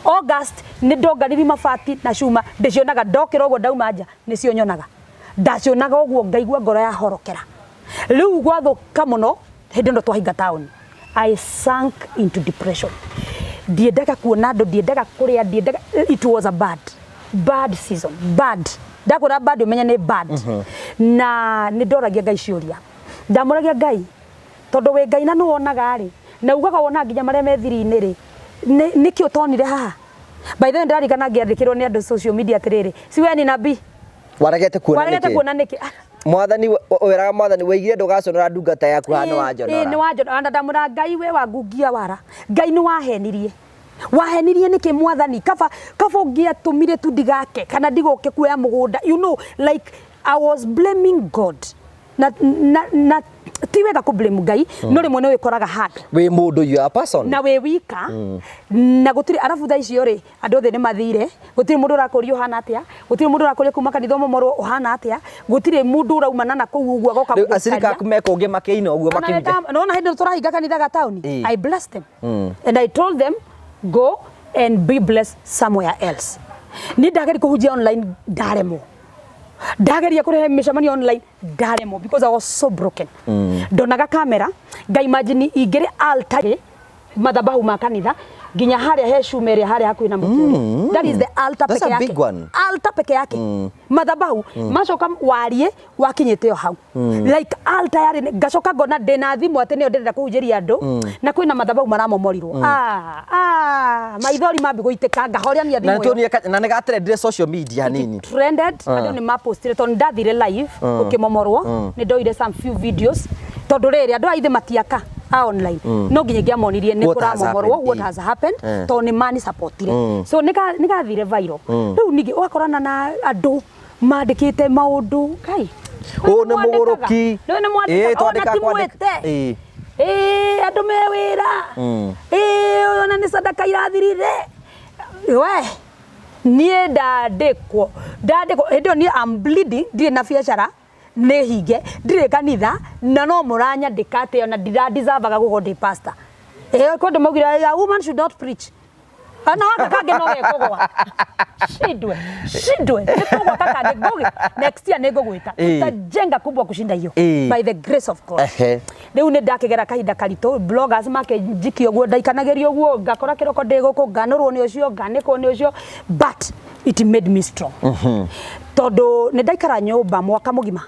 August nĩ ndonganirie mabati na cuma ndĩcionaga ndokĩra ũguo ndauma nja nĩcio nyonaga ndacionaga ũguo ngaigua ngoro yahorokera rĩu gwathũka mũno hĩndĩ ĩno twahinga taũni I sank into depression ndiendaga kuona andũ ndiendaga kũrĩa ndiendaga it was a bad season bad ndakora bad ũmenye nĩ bad na nĩ ndoragia Ngai ciũria ndamũragia Ngai tondũ we Ngai na nĩ wonaga rĩ na ugaga wona nginya marĩa me thiri-inĩ rĩ nĩkĩ ũtonire haha by the way ndarigana ngĩandĩkĩrwo nĩ andũ social media atĩrĩrĩ si we ni nabii waregete kuona nĩkĩ mwathani weraga mwathani weigire ndũgaconora ndungata yaku hana wanjonora nĩ wanjonora na ndamũra Ngai we wangungia wara Ngai nĩ wahenirie nĩkĩ mwathani kaba ũngĩatũmire tu ndigake kana ndigũke kuoya mũgũnda you know like I was blaming God na ti wega ku blame Ngai no rĩmwe nĩ wĩkoraga handũ wĩ mũndũ you are person na wĩ wika na gũtirĩ arabu thaa icio rĩ andũ othe nĩ mathire gũtirĩ mũndũ ũrakũrio hana atĩa gũtirĩ mũndũ ũrakũrio kuma kanitha momorwo ũhana atĩa gũtirĩ mũndũ ũraumana na kũu ũguo agoka gũkaria acirika kumeka ũngĩ makĩina ũguo makĩnyita nona hĩndĩ tũrahinga kanitha ga taũni I blessed them and I told them go and be blessed somewhere else ni ndageri kũhunjia online ndaremwo ndageria kũrehe mĩcemanio online ndaremwo because I was so broken ndonaga kamera nga imagine ingĩrĩ altar madhabahu ma kanitha nginya harĩa he shumeri harĩa hakuhĩ na mũtũrĩ that is the altar peke yake altar peke yake madhabahu macoka warie wakinyĩte hau like altar yarĩ ngacoka ngona ndĩna thimũ atĩ nĩyo ndĩrenda kũhunjĩria andũ na kwĩna madhabahu maramomorirwo maithori mambi gũitĩka ngahorania thimũ na nĩgatrendire social media nini trended andũ nĩ mapostire tondũ ndathire live ũkĩmomorwo nĩ ndoire some few videos tondũ rĩrĩ andũ aithe matiaka online no nginya ngiamonirie nĩ kũramomorwo what has happened to nĩ mani supportire so nĩgathire viral rĩu ningĩ ũgakorana na andũ mandĩkĩte maũndũ Ngai nĩ mũgũrũki twandĩka kwandĩka andũ me wĩra ona nĩ sadaka irathirire we niĩ ndandĩkwo hĩndĩ ĩyo niĩ I'm bleeding ndirĩ na biacara nĩ hinge ndirĩ kanitha na no mũranyandĩka atĩ ona ndira deserve gũkorwo ndĩ pastor kũndũ maugire a woman should not preach ana aka kage no gekogwa shindwe nikogwa kaka ngoge next year nigogwita utajenga kubwa kushinda hiyo by the grace of God. Riu ni ndakigera kahinda karito bloggers make jikio guo ndaikanagerio guo ngakora kiroko ndiguko nganurwo ni ucio nganiko ni ucio but it made me strong. Todo ni ndaikara nyumba mwaka mugima.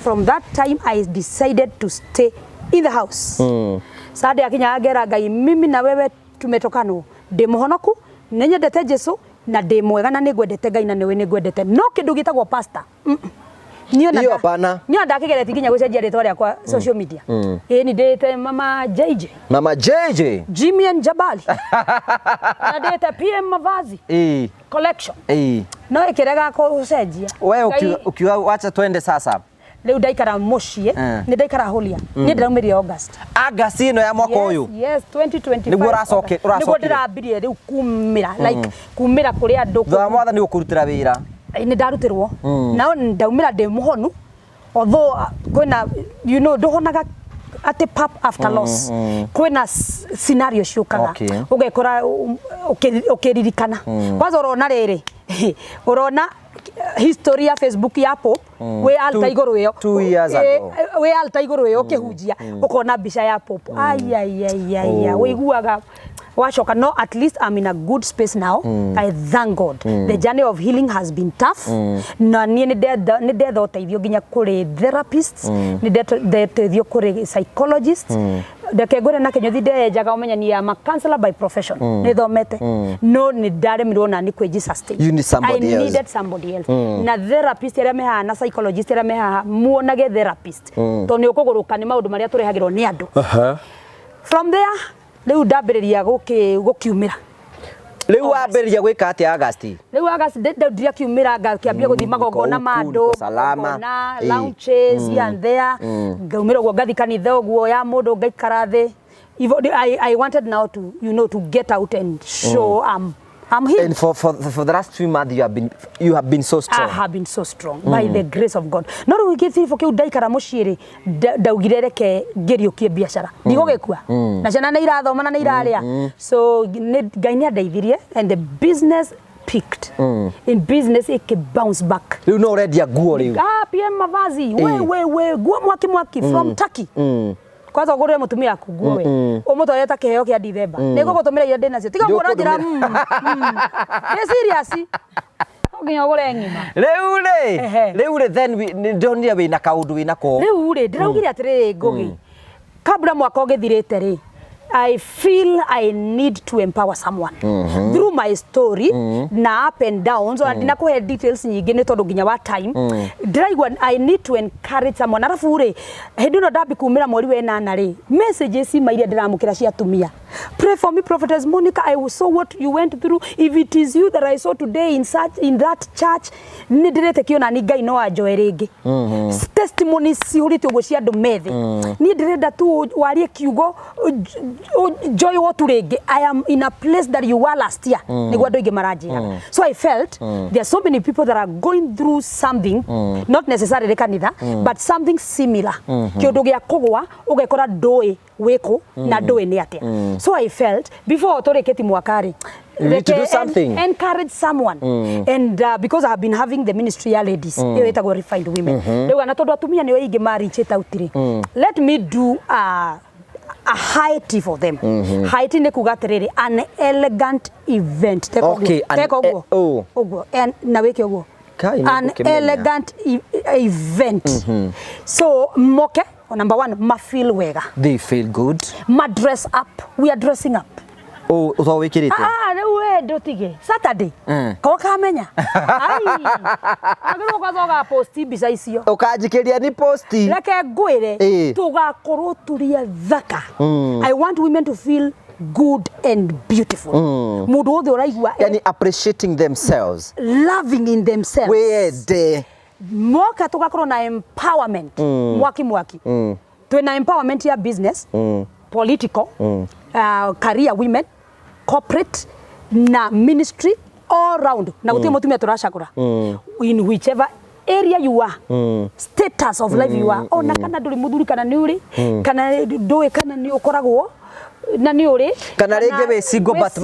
From that time I decided to stay in the house. Sade akinya agera Ngai mimi na wewe tumetokano ndi muhonoku ninyendete Jesu na ndi mwega na nigwendete Ngai na niwe nigwendete no kindu gitagwo pastor. Niyo hapana. Niyo ndakigera tikinya gucenjia ritwa rya kwa social media. Ni ndete mama JJ. Mama JJ. Jimmy and Jabali. Na ndete PM Mavazi. Collection. No ikirega kucenjia. Wewe ukiwa wacha twende sasa. Leo ndaikara mushie ni ndaikara holia ni ndaumirie August ino ya mwaka uyu yes 2025 niguo uracoke niguo ndirambirie riu kumira like kumira kuri andu thwa mwatha ni ukurutira wira ni ndarutirwo na ndaumira ndi muhonu although kwina you know ndohonaga ati pap after loss kwina scenario ciukaga ugekora ukiririkana kwanza urona riri urona history ya Facebook ya pop we alta igoro yo 2 years ago we alta igoro yo kihujia ukona bisha ya pop ay we iguaga washoka no at least I'm in a good space now. I thank God. The journey of healing has been tough. Na ni death oteithio ginya kuri therapists ni death kuri psychologists ndakegore na kenyo thide jaga umenya ni ama counselor by profession ni thomete no ni ndare mirona ni kwe Jesus stage I needed somebody else na therapist ere meha na psychologist ere meha muonage therapist to ni ukuguruka ni maundu maria turehagirwo ni andu from there riu ndambiriria gukiumira riu wambiriria gwika ati August ndia kiumira ngakiambia guthima gongona mandu salama na launches and there ngaumira gwo ngathi kanitha gwo ya mundu ngaikara thi I wanted now to to get out and show I'm here. And for the last 3 months you have been so strong. I have been so strong by the grace of God. No ru githiri foke ndaikara muciri ndaugirereke ngeriukie biashara. Ndigogekua. Na ciana na irathoma na iraria. So Ngai ni andeithirie and the business peaked. In business it can bounce back. You know already a guo riu. PM Mavazi. We guo mwaki from Turkey. Kwanza ngore mutumia akuguo we umutoreta kiheo kia December niko gutumira ire ndina cio tiga ngora njira ni serious oginya gore ngima riu then we don't we na kaundu we nako riu ndiraugire atiri ngugi kabla mwaka ugithirite ri I feel I need to empower someone through my story na up and down so ndina kuhe details nyingi ni tondu ginya wa time ndiraigwa I need to encourage someone arafu ri hindi no ndabi kumira mweri we nana ri messages imairia ndiramukira cia tumia pray for me prophetess Monica I saw what you went through if it is you that I saw today in that church ni ndirete kiona ni Ngai no ajoe ringi testimonies cihurite ugo cia andu methi ni ndirenda tu warie kiugo joy woturege I am in a place that you were last year niguo andu ingi maranjira so I felt there are so many people that are going through something not necessarily kanitha but something similar kiundu gia kugwa ugekora ndoi weko na ndoi ni atia so I felt before toriketi mwakari need to do something encourage someone and because I have been having the ministry ya ladies you it go refined women they were na tondu atumia ni ingi mari cheta utire let me do a height for them height ni kugatiriri an elegant event teko ogwo and na weke ogwo an elegant event so moke number 1 ma feel wega they feel good ma dress up we are dressing up utho wikirite we ndotige Saturday ko kamenya ai agero kwazoga posti bisa icio ukanjikiria ni posti reke ngwire tugakorwo turia thaka I want women to feel good and beautiful mundu othe uraigwa yani appreciating themselves loving in themselves wede moka tugakorwo na empowerment mwaki twina empowerment ya business political career women corporate na ministry all round na gutie mutumia turashakura in whichever area you are status of life you are ona kana nduri muthuri kana ni uri kana ndoe kana ni ukoragwo na ni uri kana rĩngĩ we single but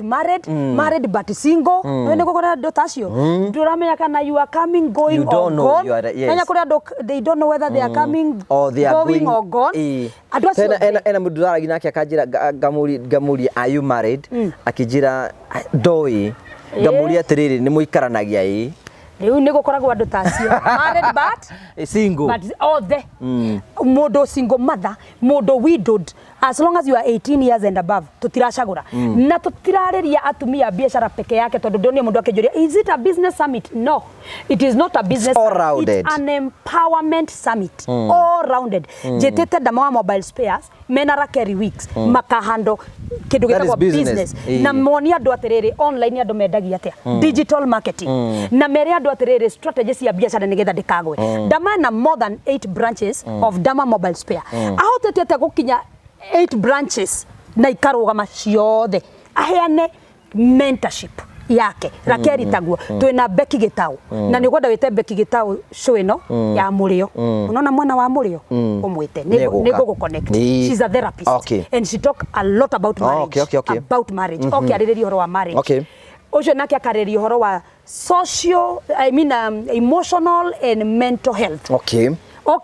married married but single ni gukora ndo tacio nduramenya kana you are coming going or gone kanya kuri andu they don't know whether they are coming or they are going or gone andu acio ena mundu aragi nake akanjira ngamuri are you married akijira ndoi ngamuri atiriri ni muikaranagia riu ni gukoragwo andu tacio married but single but all the modo single mother modo widowed as long as you are 18 years and above tutiracagura na tutirariria atumia biashara peke yake tondu ndoni mundu akinjuria is it a business summit? No, it is not a business summit. It's an empowerment summit all rounded jetete dama mobile spares menara carry weeks makahando kindu gitagwo business na moni andu atiriri online andu mendagia atia digital marketing na mere andu atiriri strategies ya biashara nigetha ndikagwe dama na more than 8 branches of Dama mobile spare ahotete gukinya 8 branches na ikarugama ciothe aheane mentorship yake Rakeri taguo twina Beki Gitau na ni gwenda wite Beki Gitau show ino ya murio unaona mwana wa murio umwite ni go connect she's a therapist and she talk a lot about marriage about marriage arirerio horo wa marriage ucio nake akarirerio horo wa social emotional and mental health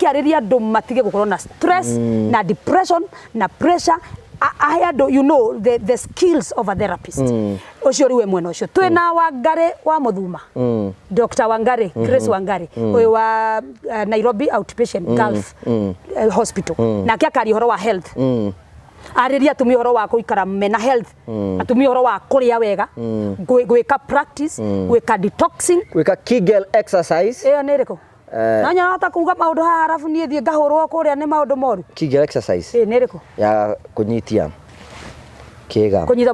ariria andu matige gukorwo na stress na depression na pressure you know the skills of a therapist ucio riwe mwena ucio twina Wangari wa Muthuma Dr. Wangari Grace Wangari uyu wa Nairobi outpatient Gulf hospital na kiakari horo wa health ariria atumia horo wa kuikara mena health atumia horo wa kuria wega gwika practice gwika detoxing gwika Kegel exercise iyo niriko na nya hata kuga maundu ha arafu nie thie ngahurwo kuria ni maundu moru Kegel exercise niriko ya kunyitia kiga kunyita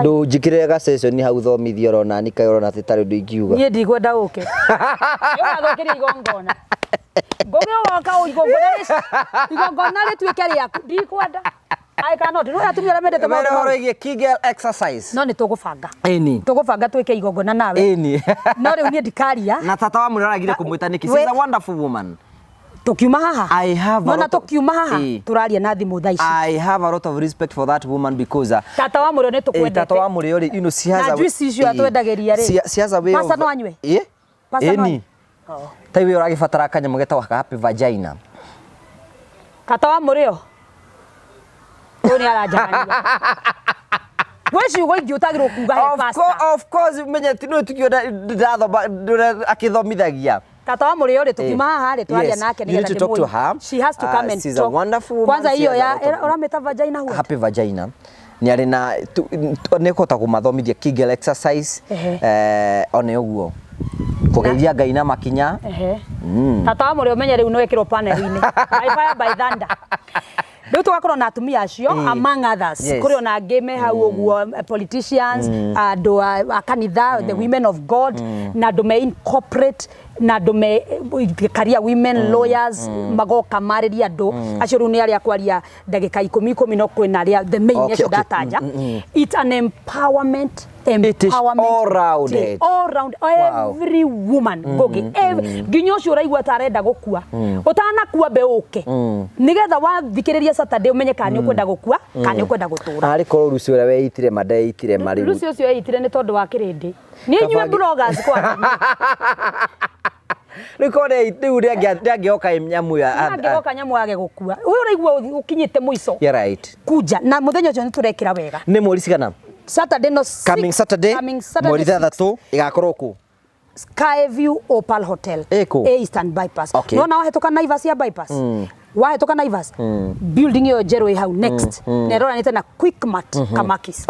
ndu njikirega session hau thomithio rona ni kai rona titari ndu ingiuga nie ndigwenda uke yo athokiria igongona ngogyo waka igongona rituike riaku ndikwenda I cannot. No atumia ramendete maundu horo Kegel exercise no ni tugubanga tugubanga twike igongona nawe no riu nie ndikaria na tata wa muri aragire kumwita niki she's a wonderful woman tukiuma haha I have a lot tukiuma haha turaria na thimu thaici I have a lot of respect for that woman because tata wa muri ne tukwendete tata wa muri ori she has a juice issue atwendageria ri she has a way pasa no anywe pasa no taiwe uragibatara kanyamo getwa happy vagina tata wa muri Tony arajagania weshi ugo ingiutagirwo kuga he pasta of course menye tino tukiona ndatho akithomithagia tata wa muri ori tukima haha ri twaria nake ni getha she has to come and she's a wonderful woman kwanza hiyo ya urameta vagina huo happy vagina ni ari na nekota kumathomithia Kegel exercise one uguo kugeithia Ngai na makinya tata wa muri umenye riu no wekirwo panel-ini by thunder Ndio tugakorwo na atumia acio among others kuri ona ngeme hau uguo politicians andu a kanitha the women of God na andu me incorporate na andu me career women lawyers magoka mariria andu acio ru ni aria kwaria ndagika 10 no kwina aria the main issue dataja it's an empowerment all round every woman gogi nginyo cio raigwa tarenda gukua utanakua be uke nigetha wathikiriria Saturday umenye kana ukwenda gukua kana ukwenda gutura ari korwo rucio ria weitire madeitire mari rucio cio weitire ni tondu wa kirindi ni nywe bloggers kwa Rikore riu riangioka nyamu ya angioka nyamu yage gukua uyu raigwa ukinyite muico kuja na muthenya ucio niturekira wega ni mweri cigana Saturday no coming Saturday mweri 3 igakorwo ku Skyview Opal Hotel Eastern Bypass no na wahetoka Naivas ya bypass wahetoka Naivas building yo jero hau next nerora nite na Quickmart Kamakis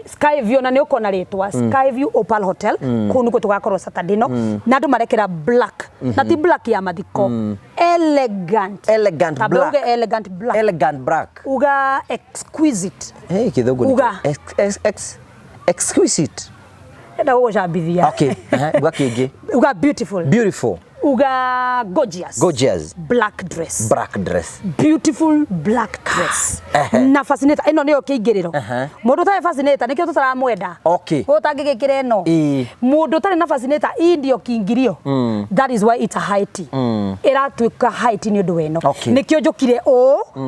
Skyview na ni ukona ritwa Skyview Opal Hotel kunu ko tugakorwo Saturday no na andu marekera black na ti black ya mathiko elegant black uga exquisite kithogo uga exquisite enda ugo jambithia uga kingi uga beautiful uga gorgeous black dress beautiful black dress na fascinator ino niyo kiingiriro mundu ta fascinator nikio tutaramwenda utangigikira ino mundu tari na fascinator indio kiingirio that is why it's a height iratuika height ni undu weno nikio njukire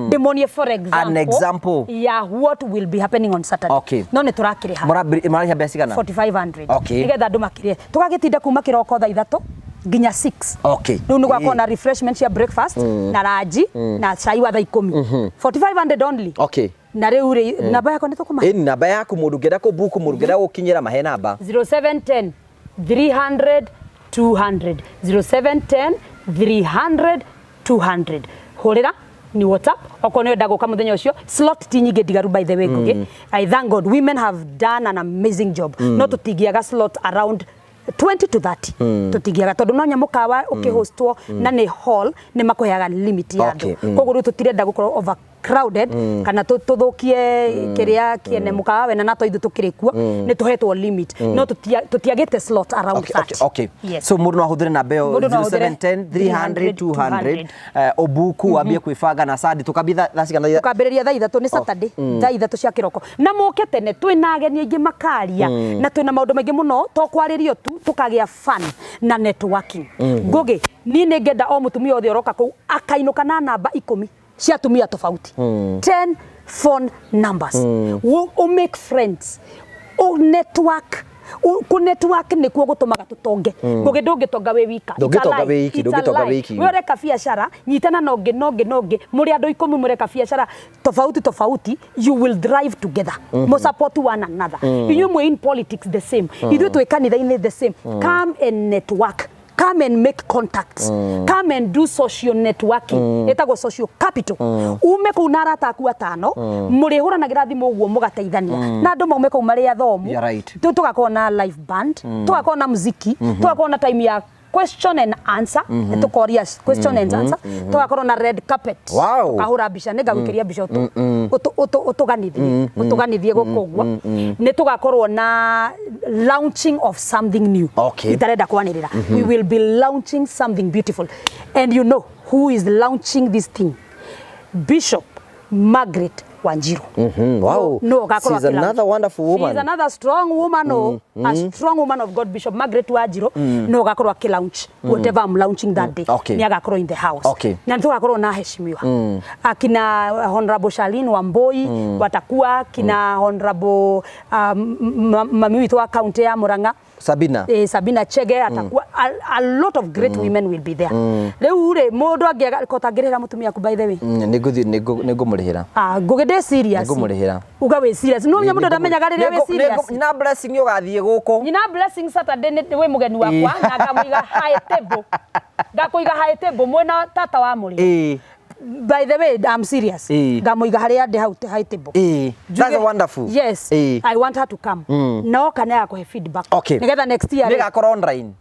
demonie for example yeah what will be happening on Saturday no ni turakire ha marari habesi kana 4500 nigetha andu makire tugagitinda kuma kiroko thaa 3 ginya 6 riu nigwa kona refreshment ya breakfast na raji na chai wa thaa 10 4500 only na riu ri namba yako nitukuma namba yaku mundu ngenda ku book mundu ngenda gukinyira mahe namba 0710 300 200 0710 300 200 horira ni WhatsApp okonyo ndaguka muthenya ucio slot tinyige digaru by the way ngugi I thank God women have done an amazing job no tutigiaga slot around 20 to 30 tutigiaga tondu no nyamukawa ukihostwo na ni hall ni makoyaga limit ya andu koguo tutirenda gukorwo over crowded kana tuthukie kiria kiene mukawa na nato ithu tukirikuo ni tuhetwo limit no tutiagite slot around 30 yes. So mundu no ahudire na beo 0710 300 200 obuku wambie kwifanga na sadi tukabitha thacigana tukambereria thaa 3 ni Saturday thaa 3 cia kiroko na muke tene twina ageni aingi makaria na twina maundu maingi muno to kwaririo tu tukagia fun na networking ngugi ni ngenda o mutumia othe oroka ku akainuka na namba 10 cia tumia tofauti 10 phone numbers o make friends o network ku network ni kuo gutumaga tutonge ngugi ndungitonga we wika ndungitonga wiki we reka biashara nyitana nonge muri andu 10 mureka biashara tofauti you will drive together mo support one another inyuĩ in politics the same ithuĩ twĩ kanitha-inĩ the same come and network come and make contacts come and do social networking etagwo social capital ume ku na arata aku atano muri huranagira thimu uguo mugateithania na andu maume ku mari athomu tugakorwo na live band tugakorwo na muziki tugakorwo na time ya question and answer tukoria question and answer tugakorwo na red carpet kahura bica nega gukiria bica utuganithie gukugwa ni tugakorwo na launching of something new itarenda kwanirira we will be launching something beautiful and you know who is launching this thing Bishop Margaret Wanjiru. Wow. No, she's another wonderful woman. She's another strong woman, a strong woman of God, Bishop Margaret Wanjiru. No, gakorwa ki launch. Whatever I'm launching that day. Ni agakorwa in the house. Na tugakorwa na heshimiwa. Akina Honorable Charlene Wamboi watakuwa kina Honorable mami witu wa county ya Murang'a Sabina Chege atakuwa a lot of great women will be there. Leo ure mundu angekotangirira mutumia ku by the way. Nigumurihira. Gugede serious. Nigumurihira. Uga we serious. No mundu ndamenyaga rire we serious. Nyina blessing yo gathie guku. Nyina blessing Saturday ni we mugeni wakwa na ngamuiga high table. Ngakuiga high table mwena tata wa muri. By the way, I'm serious. Gamuiga haria de high table. That's wonderful. Yes. I want her to come. No kana ya kuhe feedback. Nigetha next year. Niga korwo online.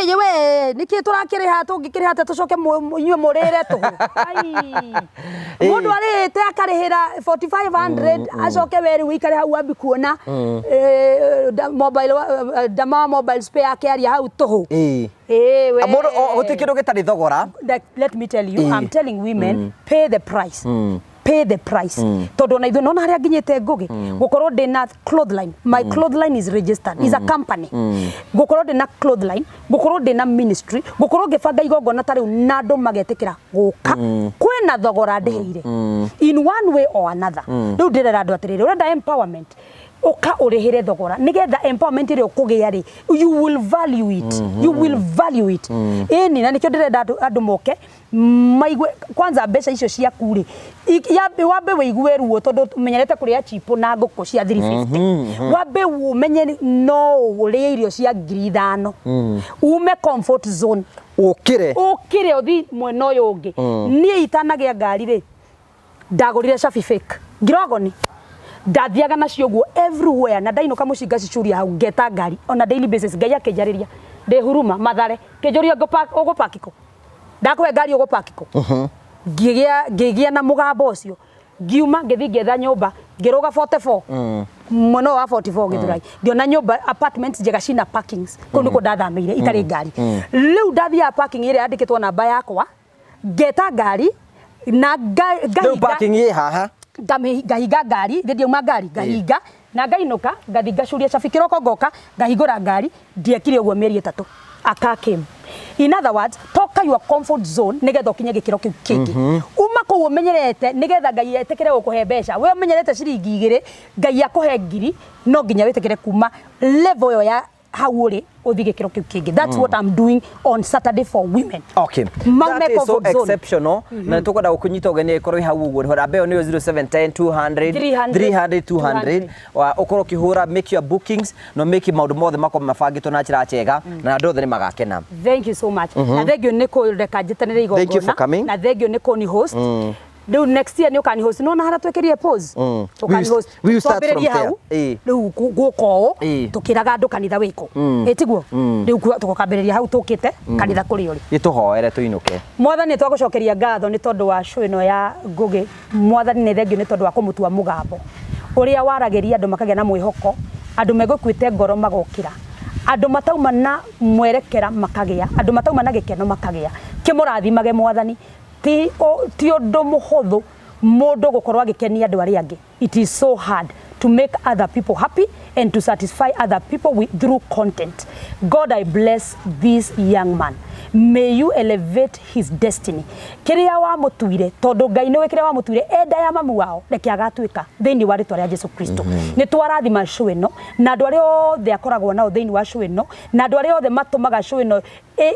Yewe niki turakiriha tungikiriha te tucoke inywe murire tu. Mundu ari te akarihira 4500 acoke weri wikare hau ambi kuona mobile spare yake ari hau tuhu. We amodo utikiru gitari thogora. Let me tell you, I'm telling women pay the price. Pay the price. Todo na ithu nona haria nginyite ngugi gukorwo ndina clothesline. My clothesline is registered. Is a company. Gukorwo ndina clothesline, gukorwo ndina ministry, gukorwo ngibanga igongona tari na andu magetikira guka. Kwina thogora ndeheire. In one way or another. Riu ndirera andu atiriri urenda empowerment. Oka urehire thogora nigetha empowerment ire ukugia ri you will value it na nikyo ndirenda andu moke maigwe kwanza mbeca icio cia kuri wambe wigue ruo tondu menyerete kuria chipo na nguku cia 350 wambe umenye no urie irio cia 5,000 ume comfort zone ukire uthi mwena uyu ungi nie itanagia ngari ri ndagurire shafi fake ngirogoni ndathiaga nacio guo everywhere na ndainoka mucinga cicuria hau ngeta ngari on a daily basis ngai akenjariria ndi huruma mathare kenjoria ugupakiko ndakwe ngari ugupakiko ngigia na mugambo ucio ngiuma ngithi ngetha nyumba ngiruga 44 Mono wa 44 Githurai. Ndiona nyumba apartments njega cina parkings. Kau niko ndathamĩire itarĩ ngari. Rĩu ndathia parking ĩrĩa yandĩkĩtwo namba yakwa, ngeta ngari na Rĩu parking ĩ haha. Ngahinga ngari, ndiauma ngari, ngahinga na ngainuka, ngathi ngacuria cabi kĩroko ngoka, ngahingũra ngari, ndiekire ũguo mĩeri 3. Aka came. In other words, toka your comfort zone nigetha ukinye gikiro kiu kingi. Uma ko umenyerete nigetha Ngai etekere gukuhe mbeca. We umenyerete ciringi 2, Ngai akuhe ngiri, no nginya wetekere kuma level yo ya hauri uthi gikiro kiu kingi. That's what I'm doing on Saturday for women. Okay. That is so exceptional. Na tukwenda gukunyita ugeni ikorwo hau uguo hora beo ni 0710 200 300 200 ukorwo kihura, make your bookings, no make maundu mothe mako mabangitwo na njira njega na andu othe ni magakena. Thank you so much. Na thank you niko reka njitanire igongona. Thank you for coming. Na thank you niko ni host. Riu next year ni ukani host no na hara twekerie pause. Ukani host. We will start from there. Riu guko tukiraga andu kanitha wiko. Etiguo. Riu tukokambereria hau tukite kanitha kuri uri. Gituhoere tuinuke. Mwathani twagucokeria ngatho ni tondu wa show ino ya Ngugi. Mwathani ni thengiu ni tondu wa kumutua mugambo. Uria warageria andu makagia na mwihoko, andu megukwite ngoro magokira. Andu matauma na mwerekera makagia, andu matauma na gikeno makagia. Kimurathimage Mwathani. Ti undu muhuthu mundu gukorwa agikenia andu aria angi. It is so hard to make other people happy and to satisfy other people through content. God, I bless this young man. May you elevate his destiny. Kiria wa mutuire tondu Ngai ni wekire wa mutuire enda ya mamu wao reke agatuika thiini wa ritwa ria Jesu Kristo. Ni twarathima show ino na andu aria othe akoragwo nao thiini wa show ino na andu aria othe matumaga show ino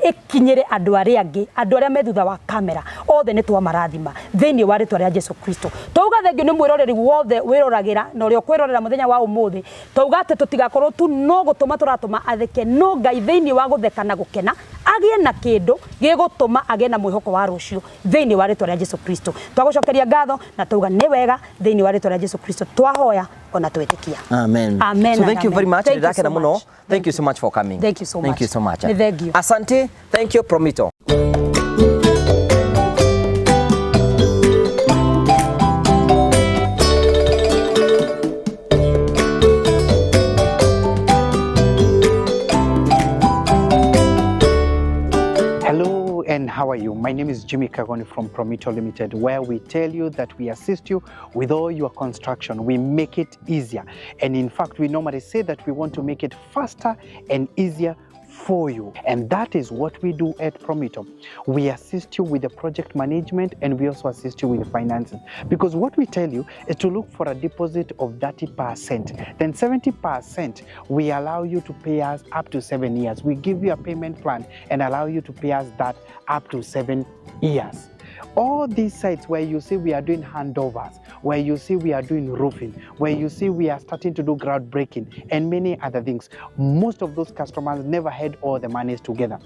ikinyire andu aria angi, andu aria methutha wa kamera othe ni twamarathima thiini wa ritwa ria Jesu Kristo. Twauga thengio ni mwiroreri wothe wiroragira na uria kwirorera muthenya wa umuthi. Twauga ati tutigakorwo tu no gutuma turatuma atheke, no Ngai thiini wa gutheka na gukena agie na kindu gigutuma agie na mwihoko wa rucio thiini wa ritwa ria Jesu Kristo. Twagucokeria ngatho na twauga ni wega thiini wa ritwa ria Jesu Kristo. Twahoya ona twetikia. Amen. Amen. So thank you very much. Thank you so much. Thank you so much for coming. Thank you so much. Thank you so much. Thank you. Asante. Thank you, Promito. Hello and how are you? My name is Jimmy Kagoni from Promito Limited, where we tell you that we assist you with all your construction. We make it easier. And in fact, we normally say that we want to make it faster and easier for you. And that is what we do at Promito. We assist you with the project management and we also assist you with the finances. Because what we tell you is to look for a deposit of 30%. Then 70% we allow you to pay us up to 7 years. We give you a payment plan and allow you to pay us that up to 7 years. All these sites where you see we are doing handovers, where you see we are doing roofing, where you see we are starting to do groundbreaking and many other things, most of those customers never had all the monies together.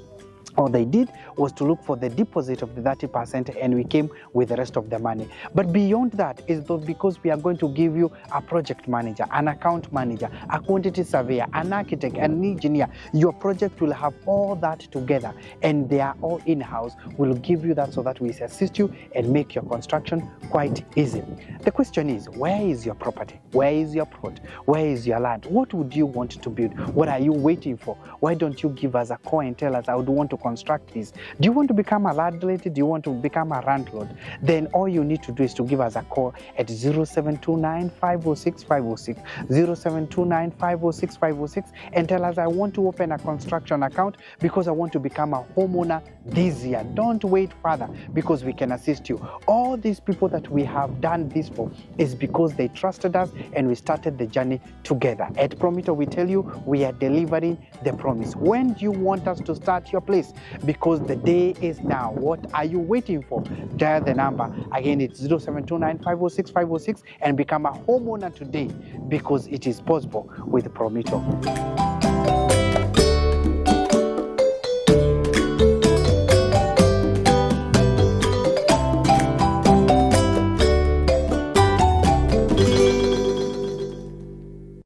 All they did was to look for the deposit of the 30% and we came with the rest of the money. But beyond that is because we are going to give you a project manager, an account manager, a quantity surveyor, an architect, an engineer. Your project will have all that together and they are all in-house. We'll give you that so that we assist you and make your construction quite easy. The question is, where is your property? Where is your plot? Where is your land? What would you want to build? What are you waiting for? Why don't you give us a call and tell us I would want to construct this? Do you want to become a landlady? Do you want to become a landlord? Then all you need to do is to give us a call at 0729 506 506, 0729 506 506 and tell us I want to open a construction account because I want to become a homeowner this year. Don't wait further because we can assist you. All these people that we have done this for is because they trusted us and we started the journey together. At Promito, we tell you we are delivering the promise. When do you want us to start your place? Because the day is now. What are you waiting for? Dial the number. Again, it's 0729 506 506 and become a homeowner today because it is possible with Promito.